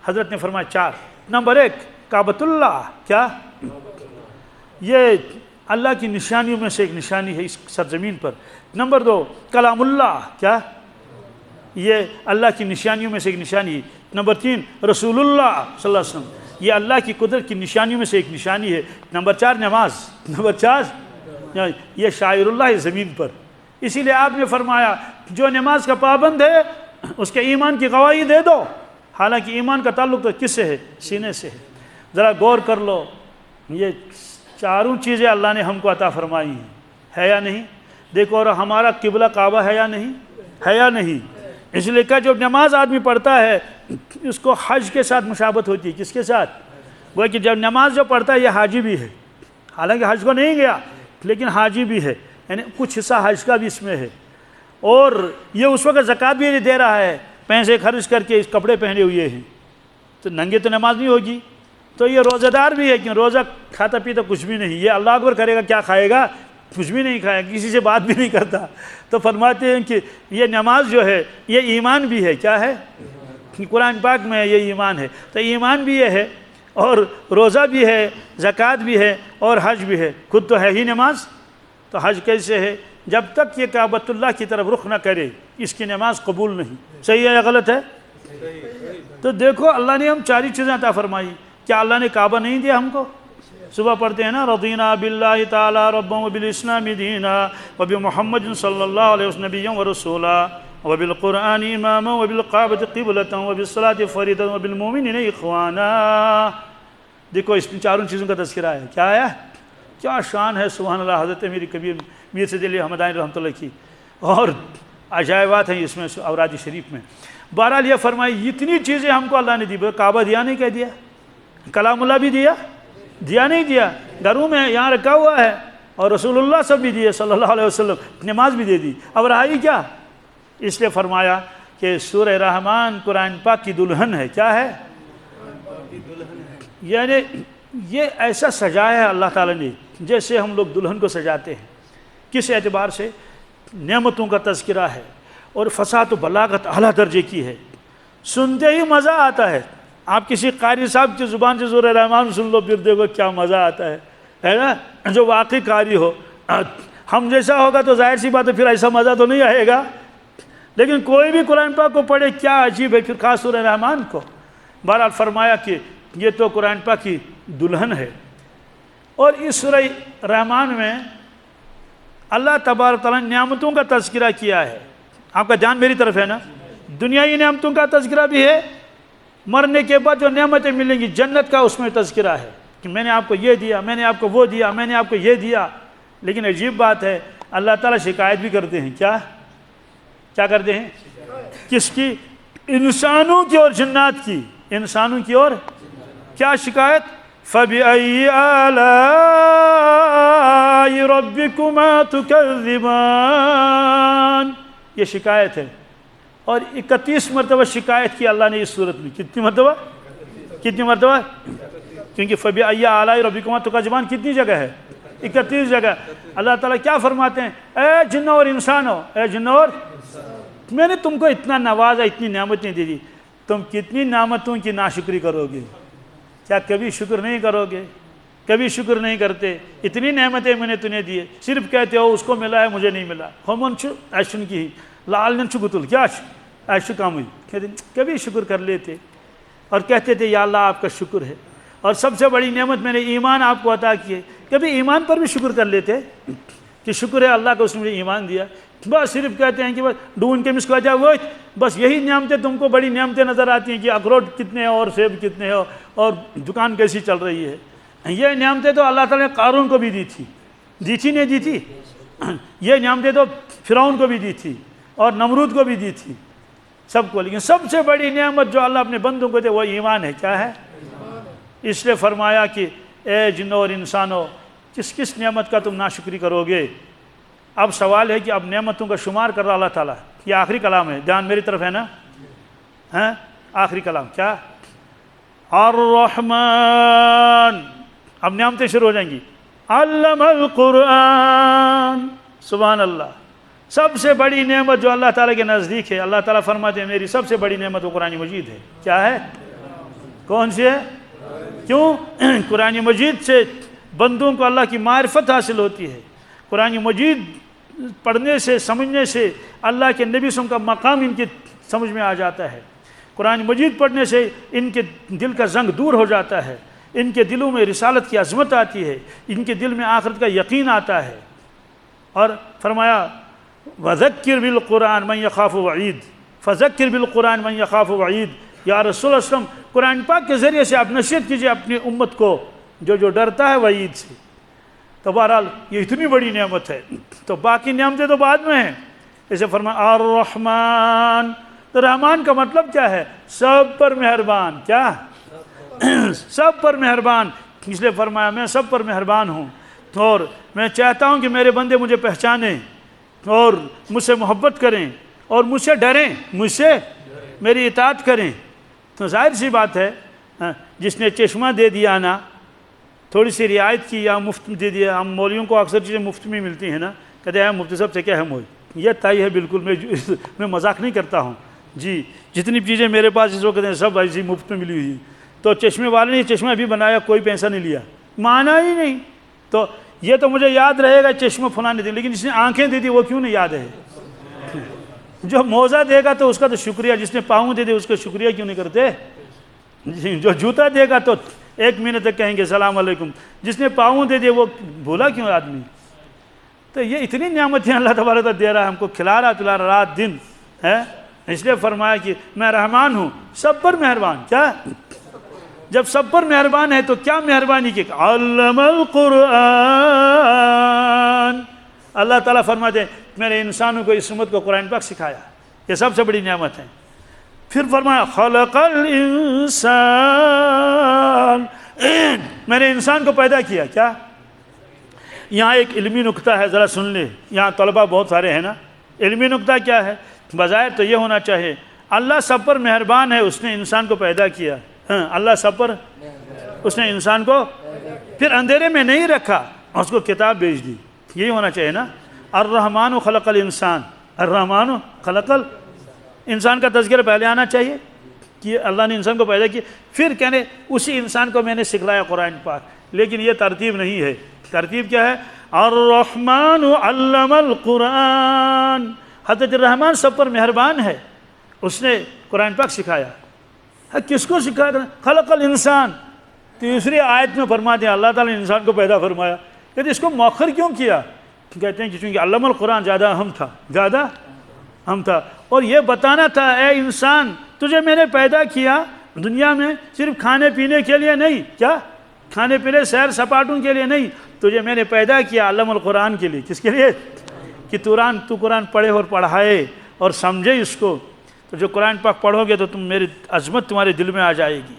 حضرت نے فرمایا 4. نمبر 1 کعبۃ اللہ، کیا؟ یہ اللہ کی نشانیوں میں سے ایک نشانی ہے اس سرزمین پر. نمبر 2 کلام اللہ، کیا؟ یہ اللہ کی نشانیوں میں سے ایک نشانی ہے. نمبر 3 رسول اللہ صلی اللہ علیہ وسلم، یہ اللہ کی قدرت کی نشانیوں میں سے ایک نشانی ہے. نمبر 4 نماز. نمبر 4 یہ شاعر اللہ ہے زمین پر. اسی لیے آپ نے فرمایا جو نماز کا پابند ہے اس کے ایمان کی گواہی دے دو. حالانکہ ایمان کا تعلق تو کس سے ہے؟ سینے سے ہے. ذرا غور کر لو، یہ 4 چیزیں اللہ نے ہم کو عطا فرمائی ہیں، ہے یا نہیں؟ دیکھو، اور ہمارا قبلہ کعبہ ہے یا نہیں؟ ہے یا نہیں؟ اس لیے کہ جب نماز آدمی پڑھتا ہے اس کو حج کے ساتھ مشابہت ہوتی ہے. کس کے ساتھ؟ وہ کہ جب نماز جو پڑھتا ہے یہ حاجی بھی ہے، حالانکہ حج کو نہیں گیا لیکن حاجی بھی ہے، یعنی کچھ حصہ حج کا بھی اس میں ہے. اور یہ اس وقت زکوٰۃ بھی نہیں دے رہا ہے، پیسے خرچ کر کے اس کپڑے پہنے ہوئے ہیں، تو ننگے تو نماز نہیں ہوگی. تو یہ روزہ دار بھی ہے کہ روزہ کھاتا پیتا کچھ بھی نہیں، یہ اللہ اکبر کرے گا، کیا کھائے گا؟ کچھ بھی نہیں کھائے گا، کسی سے بات بھی نہیں کرتا. تو فرماتے ہیں کہ یہ نماز جو ہے یہ ایمان بھی ہے. کیا ہے؟ قرآن پاک میں یہ ایمان ہے. تو ایمان بھی یہ ہے، اور روزہ بھی ہے، زکوٰۃ بھی ہے، اور حج بھی ہے. خود تو ہے ہی نماز، تو حج کیسے ہے؟ جب تک یہ کعبۃ اللہ کی طرف رخ نہ کرے اس کی نماز قبول نہیں. صحیح ہے یا غلط ہے؟ تو دیکھو اللہ نے ہم 4 چیزیں عطا فرمائی. کیا اللہ نے کعبہ نہیں دیا ہم کو؟ صبح پڑھتے ہیں نا رضینا باللہ تعالی ربا وبالاسلام دینا وبمحمد صلی اللہ علیہ وسلم نبیا ورسولا وبالقرآن اماما وبالکعبۃ قبلۃ وبالصلاۃ فریضۃ وبالمؤمنین اخوانا. دیکھو اس میں 4 چیزوں کا تذکرہ ہے. کیا ہے؟ کیا شان ہے، سبحان اللہ. حضرت میری کبیر میر سید علی حمدانی رحمۃ اللہ کی اور عجائبات ہیں اس میں اوراد شریف میں. بہرحال یہ فرمائی اتنی چیزیں ہم کو اللہ نے دی. کعبہ دیا نہیں؟ کہہ دیا. کلام اللہ بھی دیا نہیں دیا؟ گھروں میں یہاں رکھا ہوا ہے. اور رسول اللہ سب بھی دیے صلی اللہ علیہ وسلم، نماز بھی دے دی. اب رہائی کیا؟ اس لیے فرمایا کہ سورہ رحمان قرآن پاک کی دلہن ہے. کیا ہے؟ یعنی یہ ایسا سجایا ہے اللہ تعالیٰ نے جیسے ہم لوگ دلہن کو سجاتے ہیں. کس اعتبار سے؟ نعمتوں کا تذکرہ ہے اور فصاحت و بلاغت اعلیٰ درجے کی ہے. سنتے ہی مزہ آتا ہے. آپ کسی قاری صاحب کی زبان سے سورہ رحمان سن لو پھر دیکھو کیا مزہ آتا ہے نا؟ جو واقعی قاری ہو. ہم جیسا ہوگا تو ظاہر سی بات ہے پھر ایسا مزہ تو نہیں آئے گا، لیکن کوئی بھی قرآن پاک کو پڑھے کیا عجیب ہے، پھر خاص سورہ رحمان کو. بہرحال فرمایا کہ یہ تو قرآن پاک کی دلہن ہے. اور اس سورہ رحمان میں اللہ تبارک تعالیٰ نے نعمتوں کا تذکرہ کیا ہے. آپ کا دھیان میری طرف ہے نا؟ دنیاوی نعمتوں کا تذکرہ بھی ہے، مرنے کے بعد جو نعمتیں ملیں گی جنت کا اس میں تذکرہ ہے کہ میں نے آپ کو یہ دیا، میں نے آپ کو وہ دیا، میں نے آپ کو یہ دیا. لیکن عجیب بات ہے اللہ تعالیٰ شکایت بھی کرتے ہیں. کیا کرتے ہیں؟ کس کی؟ انسانوں کی اور جنات کی. انسانوں کی اور کیا شکایت؟ فَبِأَيِّ آلَاءِ رَبِّكُمَا تُكَذِّبَانِ، یہ شکایت ہے. اور 31 مرتبہ شکایت کی اللہ نے اس صورت میں. کتنی مرتبہ؟ کیونکہ فَبِأَيِّ آلَاءِ رَبِّكُمَا تُكَذِّبَانِ کتنی جگہ ہے؟ 31 جگہ. اللہ تعالیٰ کیا فرماتے ہیں؟ اے جنوں اور انسانوں، اے جنوں اور میں نے تم کو اتنا نوازا، اتنی نعمتیں دے دی، تم کتنی نعمتوں کی ناشکری کرو گے؟ کیا کبھی شکر نہیں کرو گے؟ کبھی شکر نہیں کرتے. اتنی نعمتیں میں نے تمہیں دی، صرف کہتے ہو اس کو ملا ہے مجھے نہیں ملا. ہومن چھو ایشن کی لال نے چھگتل کیا ایشو کام ہوئی. کبھی شکر کر لیتے اور کہتے تھے یا اللہ آپ کا شکر ہے. اور سب سے بڑی نعمت میں نے ایمان آپ کو عطا کی ہے، کبھی ایمان پر بھی شکر کر لیتے کہ شکر ہے اللہ کو اس نے مجھے ایمان دیا. بس صرف کہتے ہیں کہ بس ڈھونڈ کے مسکرا جائے وہ، بس یہی نعمتیں تم کو بڑی نعمتیں نظر آتی ہیں کہ اخروٹ کتنے ہیں اور سیب کتنے ہیں اور دکان کیسی چل رہی ہے. یہ نعمتیں تو اللہ تعالیٰ نے قارون کو بھی دی تھی نہیں دی تھی؟ یہ نعمتیں تو فرعون کو بھی دی تھی اور نمرود کو بھی دی تھی، سب کو. لیکن سب سے بڑی نعمت جو اللہ اپنے بندوں کو دے وہ ایمان ہے. کیا ہے؟ اس لیے فرمایا کہ اے جنوں اور انسانوں کس کس نعمت کا تم ناشکری کرو گے؟ اب سوال ہے کہ اب نعمتوں کا شمار کر رہا اللہ تعالیٰ. یہ آخری کلام ہے، دھیان میری طرف ہے نا؟ ہاں آخری کلام کیا؟ الرحمن. اب نعمتیں شروع ہو جائیں گی. علم القرآن. سبحان اللہ. سب سے بڑی نعمت جو اللہ تعالیٰ کے نزدیک ہے، اللہ تعالیٰ فرماتے ہیں میری سب سے بڑی نعمت وہ قرآن مجید ہے. کیا ہے؟ کون سی ہے؟ کیوں؟ قرآن مجید سے بندوں کو اللہ کی معرفت حاصل ہوتی ہے. قرآن مجید پڑھنے سے سمجھنے سے اللہ کے نبی صلی اللہ علیہ وسلم کا مقام ان کی سمجھ میں آ جاتا ہے. قرآن مجید پڑھنے سے ان کے دل کا زنگ دور ہو جاتا ہے، ان کے دلوں میں رسالت کی عظمت آتی ہے، ان کے دل میں آخرت کا یقین آتا ہے. اور فرمایا وَذَكِّرْ بِالْقُرْآنِ مَنْ يَخَافُ وَعِيدٍ. فَذَكِّرْ بِالْقُرْآنِ مَنْ يَخَافُ وَعِيدٍ. یا رسول اللہ صلی اللہ علیہ وسلم قرآن پاک کے ذریعے سے آپ نصیحت کیجئے اپنی امت کو جو ڈرتا ہے وعید سے. تو بہرحال یہ اتنی بڑی نعمت ہے. تو باقی نعمتیں تو بعد میں ہیں. اسے فرمایا الرحمن. تو رحمان کا مطلب کیا ہے؟ سب پر مہربان. کیا؟ سب پر مہربان. اس لیے فرمایا میں سب پر مہربان ہوں اور میں چاہتا ہوں کہ میرے بندے مجھے پہچانیں اور مجھ سے محبت کریں اور مجھ سے ڈریں، مجھ سے میری اطاعت کریں. تو ظاہر سی بات ہے جس نے چشمہ دے دیا نا، تھوڑی سی رعایت کی یا مفت دے دیا. ہم مولویوں کو اکثر چیزیں مفت میں ملتی ہیں نا، کہتے ہیں مفتی صاحب سے کیا ہے موئی. یہ طے ہے بالکل. میں مذاق نہیں کرتا ہوں جی. جتنی چیزیں میرے پاس اس وقت ہیں سب ایسی مفت میں ملی ہوئی. تو چشمے والے نے چشمہ بھی بنایا، کوئی پیسہ نہیں لیا، مانا ہی نہیں. تو یہ تو مجھے یاد رہے گا چشمہ فلاں نے دی، لیکن جس نے آنکھیں دی تھی وہ کیوں نہیں یاد ہے؟ جو موزہ دے گا تو اس کا تو شکریہ، جس نے پاؤں دے دے اس کا شکریہ کیوں نہیں کرتے؟ جو جوتا دے گا تو 1 مہینے تک کہیں گے السلام علیکم، جس نے پاؤں دے دے وہ بھولا کیوں آدمی؟ تو یہ اتنی نعمتیں اللہ تبارک و تعالیٰ دے رہا ہے ہم کو، کھلا رہا رات دن ہے. اس لیے فرمایا کہ میں رحمان ہوں، سب پر مہربان. کیا؟ جب سب پر مہربان ہے تو کیا مہربانی کی؟ علم القرآن. اللہ تعالیٰ فرماتے ہیں میرے انسانوں کو اس امت کو قرآن پاک سکھایا. یہ سب سے بڑی نعمت ہے. پھر فرمایا خلق الانسان. میں نے انسان کو پیدا کیا. کیا؟ یہاں ایک علمی نکتہ ہے، ذرا سن لیں. یہاں طلبہ بہت سارے ہیں نا. علمی نکتہ کیا ہے؟ بظاہر تو یہ ہونا چاہیے اللہ سب پر مہربان ہے، اس نے انسان کو پیدا کیا. اللہ سب پر، اس نے انسان کو پھر اندھیرے میں نہیں رکھا، اس کو کتاب بھیج دی. یہی ہونا چاہیے نا. الرحمن خلق الانسان. الرحمن خلق انسان کا تذکرہ پہلے آنا چاہیے کہ اللہ نے انسان کو پیدا کیا، پھر کہنے اسی انسان کو میں نے سکھلایا قرآن پاک. لیکن یہ ترتیب نہیں ہے. ترتیب کیا ہے؟ الرحمن علم القرآن. حضرت الرحمن سب پر مہربان ہے، اس نے قرآن پاک سکھایا. کس کو سکھایا؟ خلق الانسان. تیسری آیت میں فرماتے ہیں اللہ تعالیٰ نے انسان کو پیدا فرمایا. کہتے اس کو مؤخر کیوں کیا؟ کہتے ہیں کہ چونکہ علم القرآن زیادہ اہم تھا، زیادہ اہم تھا. اور یہ بتانا تھا اے انسان تجھے میں نے پیدا کیا دنیا میں صرف کھانے پینے کے لیے نہیں. کیا؟ کھانے پینے سیر سپاٹوں کے لیے نہیں، تجھے میں نے پیدا کیا علم القرآن کے لیے. کس کے لیے؟ کہ تو قرآن پڑھے اور پڑھائے اور سمجھے اس کو. تو جو قرآن پاک پڑھو گے تو میری عظمت تمہارے دل میں آ جائے گی.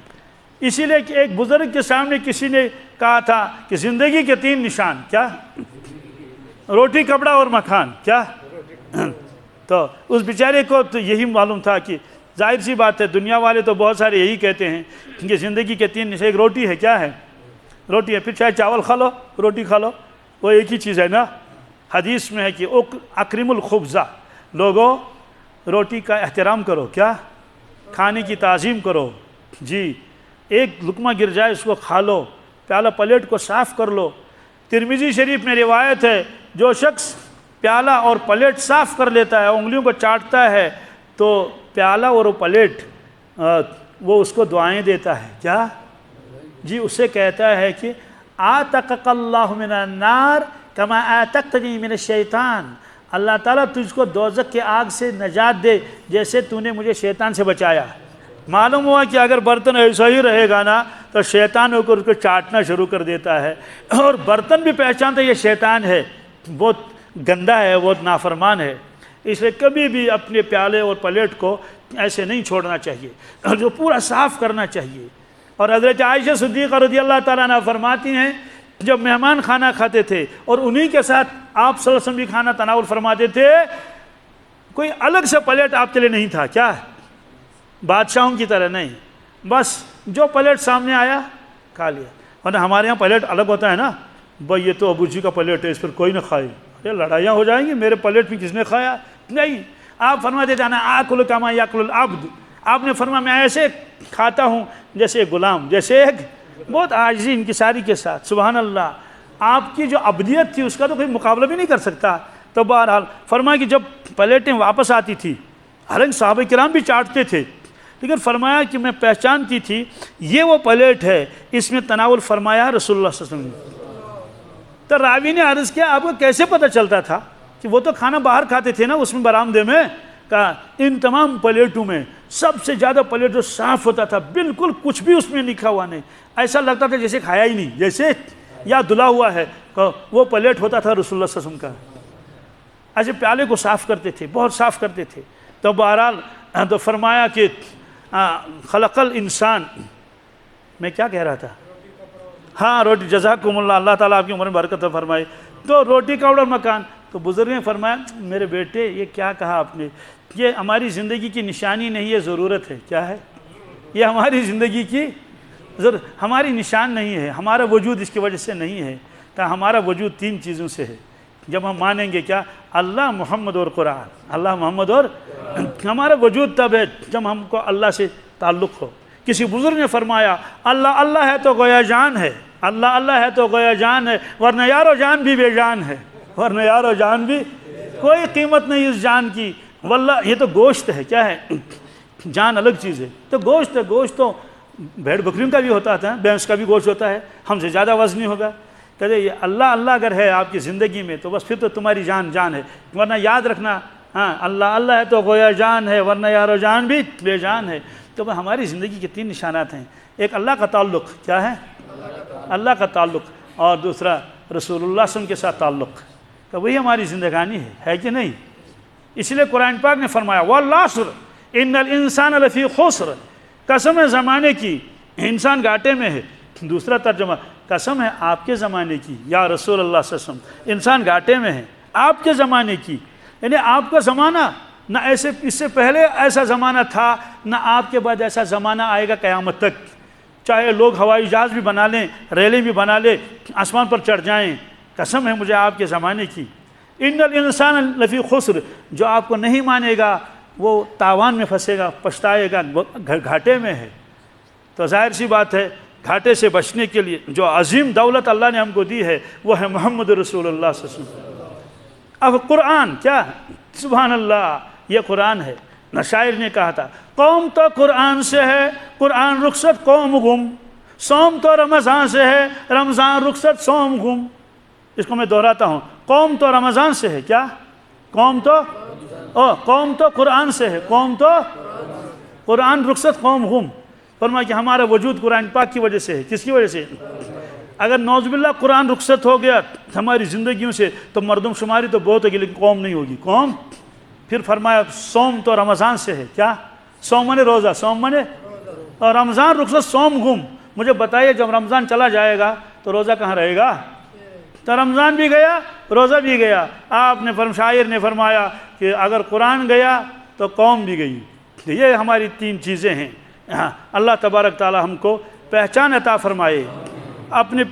اسی لیے کہ ایک بزرگ کے سامنے کسی نے کہا تھا کہ زندگی کے 3 نشان. کیا؟ روٹی کپڑا اور مکان. کیا؟ تو اس بیچارے کو تو یہی معلوم تھا کہ ظاہر سی بات ہے دنیا والے تو بہت سارے یہی کہتے ہیں کہ زندگی کے 3 نشان. ایک روٹی ہے. کیا ہے؟ روٹی ہے. پھر چاہے چاول کھا لو روٹی کھا لو، وہ ایک ہی چیز ہے نا. حدیث میں ہے کہ اکرم الخبزہ، لوگوں روٹی کا احترام کرو. کیا؟ کھانے کی تعظیم کرو. جی ایک لقمہ گر جائے اس کو کھا لو، پیالہ پلیٹ کو صاف کر لو. ترمذی شریف میں روایت ہے جو شخص پیالہ اور پلیٹ صاف کر لیتا ہے، انگلیوں کو چاٹتا ہے، تو پیالہ اور پلیٹ وہ اس کو دعائیں دیتا ہے. کیا؟ جی اسے کہتا ہے کہ آتقک اللہ من النار کما آتقتنی من الشیطان. اللہ تعالیٰ تجھ کو دوزخ کے آگ سے نجات دے جیسے تو نے مجھے شیطان سے بچایا. معلوم ہوا کہ اگر برتن ایسا ہی رہے گا نا تو شیطان ہو کر اس کو چاٹنا شروع کر دیتا ہے، اور برتن بھی پہچانتا ہے یہ شیطان ہے، بہت گندا ہے، بہت نافرمان ہے. اس لیے کبھی بھی اپنے پیالے اور پلیٹ کو ایسے نہیں چھوڑنا چاہیے، جو پورا صاف کرنا چاہیے. اور حضرت عائشہ صدیقہ رضی اللہ تعالیٰ عنہ فرماتی ہیں جب مہمان کھانا کھاتے تھے اور انہی کے ساتھ آپ صلی اللہ علیہ وسلم بھی کھانا تناول فرماتے تھے، کوئی الگ سے پلیٹ آپ کے لیے نہیں تھا، کیا بادشاہوں کی طرح نہیں، بس جو پلیٹ سامنے آیا کھا لیا۔ ورنہ ہمارے یہاں پلیٹ الگ ہوتا ہے نا، بھائی یہ تو ابو جی کا پلیٹ ہے، اس پر کوئی نہ کھائے، یہ لڑائیاں ہو جائیں گی، میرے پلیٹ میں کس نے کھایا؟ نہیں، آپ فرماتے تھے نا آکل کما یاکل العبد، آپ نے فرمایا میں ایسے کھاتا ہوں جیسے ایک غلام، جیسے ایک بہت عاجزی انکساری کے ساتھ۔ سبحان اللہ، آپ کی جو عبدیت تھی اس کا تو کوئی مقابلہ بھی نہیں کر سکتا۔ تو بہرحال فرمایا کہ جب پلیٹیں واپس آتی تھی، حالانکہ صحابہ کرام بھی چاٹتے تھے، لیکن فرمایا کہ میں پہچانتی تھی یہ وہ پلیٹ ہے، اس میں تناول فرمایا رسول اللہ صلی اللہ علیہ وسلم نے۔ تو راوی نے عرض کیا آپ کو کیسے پتہ چلتا تھا؟ کہ وہ تو کھانا باہر کھاتے تھے نا اس میں برآمدے میں۔ کہا ان تمام پلیٹوں میں سب سے زیادہ پلیٹ جو صاف ہوتا تھا، بالکل کچھ بھی اس میں لکھا ہوا نہیں، ایسا لگتا تھا جیسے کھایا ہی نہیں، جیسے یا دھلا ہوا ہے، وہ پلیٹ ہوتا تھا رسول اللہ صلی اللہ علیہ وسلم کا۔ ایسے پیالے کو صاف کرتے تھے، بہت صاف کرتے تھے۔ تو بہرحال تو فرمایا کہ خلق الانسان، میں کیا کہہ رہا تھا؟ ہاں روٹی، جزاکم اللہ، اللہ تعالیٰ آپ کی عمر میں برکت فرمائے۔ تو روٹی کپڑا اور مکان، تو بزرگ نے فرمایا میرے بیٹے یہ کیا کہا آپ نے؟ یہ ہماری زندگی کی نشانی نہیں، یہ ضرورت ہے۔ کیا ہے یہ؟ ہماری زندگی کی ہماری نشان نہیں ہے، ہمارا وجود اس کی وجہ سے نہیں ہے۔ کہ ہمارا وجود تین چیزوں سے ہے، جب ہم مانیں گے کیا؟ اللہ، محمد اور قرآن۔ اللہ، محمد اور ہمارا وجود تب ہے جب ہم کو اللہ سے تعلق ہو۔ کسی بزرگ نے فرمایا اللہ اللہ ہے تو گویا جان ہے، اللہ اللہ ہے تو گویا جان ہے، ورنہ یارو جان بھی بے جان ہے، ورنہ یارو جان بھی کوئی قیمت نہیں اس جان کی۔ واللہ یہ تو گوشت ہے، کیا ہے؟ جان الگ چیز ہے، تو گوشت ہے۔ گوشت تو بھیڑ بکریوں کا بھی ہوتا ہے، بھینس کا بھی گوشت ہوتا ہے، ہم سے زیادہ وزنی ہوگا۔ کہتے یہ اللہ اللہ اگر ہے آپ کی زندگی میں تو بس پھر تو تمہاری جان جان ہے، ورنہ یاد رکھنا ہاں اللہ اللہ ہے تو گویا جان ہے، ورنہ یارو جان بھی بے جان ہے۔ تو ہماری زندگی کے تین نشانات ہیں، ایک اللہ کا تعلق، کیا ہے؟ اللہ کا تعلق، اور دوسرا رسول اللہ صلی اللہ علیہ وسلم کے ساتھ تعلق، تو وہی ہماری زندگانی ہے کہ نہیں؟ اس لیے قرآن پاک نے فرمایا والعصر ان الانسان لفی خسر، قسم ہے زمانے کی انسان گھاٹے میں ہے۔ دوسرا ترجمہ قسم ہے آپ کے زمانے کی یا رسول اللہ صلی اللہ علیہ وسلم، انسان گھاٹے میں ہے آپ کے زمانے کی، یعنی آپ کا زمانہ نہ ایسے اس سے پہلے ایسا زمانہ تھا، نہ آپ کے بعد ایسا زمانہ آئے گا قیامت تک۔ چاہے لوگ ہوائی جہاز بھی بنا لیں، ریلیں بھی بنا لیں، آسمان پر چڑھ جائیں، قسم ہے مجھے آپ کے زمانے کی۔ ان الانسان لفی خسر، جو آپ کو نہیں مانے گا وہ تاوان میں پھنسے گا، پچھتائے گا، گھاٹے میں ہے۔ تو ظاہر سی بات ہے گھاٹے سے بچنے کے لیے جو عظیم دولت اللہ نے ہم کو دی ہے وہ ہے محمد رسول اللہ صلی اللہ علیہ وسلم۔ اب قرآن کیا؟ سبحان اللہ، یہ قرآن ہے۔ شاعر نے کہا تھا قوم تو قرآن سے ہے، قرآن رخصت قوم گم، صوم تو رمضان سے ہے، رمضان رخصت صوم گم۔ اس کو میں دہراتا ہوں، قوم تو رمضان سے ہے، کیا؟ قوم تو قرآن سے ہے، قوم تو قرآن رخصت قوم گم۔ فرمایا کہ ہمارا وجود قرآن پاک کی وجہ سے ہے۔ کس کی وجہ سے؟ اگر نعوذ باللہ قرآن رخصت ہو گیا ہماری زندگیوں سے تو مردم شماری تو بہت ہوگی لیکن قوم نہیں ہوگی، قوم۔ پھر فرمایا صوم تو رمضان سے ہے، کیا؟ صوم منے روزہ، صوم منے، اور رمضان رخصت صوم گم۔ مجھے بتائیے جب رمضان چلا جائے گا تو روزہ کہاں رہے گا؟ تو رمضان بھی گیا، روزہ بھی گیا۔ آپ نے شاعر نے فرمایا کہ اگر قرآن گیا تو قوم بھی گئی۔ یہ ہماری تین چیزیں ہیں۔ اللہ تبارک تعالی ہم کو پہچان عطا فرمائے، اپنے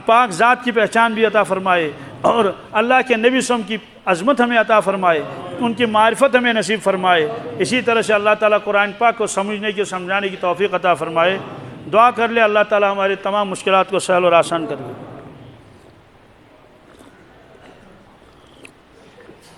پاک ذات کی پہچان بھی عطا فرمائے، اور اللہ کے نبی صلی اللہ علیہ وسلم کی عظمت ہمیں عطا فرمائے، ان کی معرفت ہمیں نصیب فرمائے۔ اسی طرح سے اللہ تعالیٰ قرآن پاک کو سمجھنے کی، سمجھانے کی توفیق عطا فرمائے۔ دعا کر لے اللہ تعالیٰ ہمارے تمام مشکلات کو سہل اور آسان کر دے۔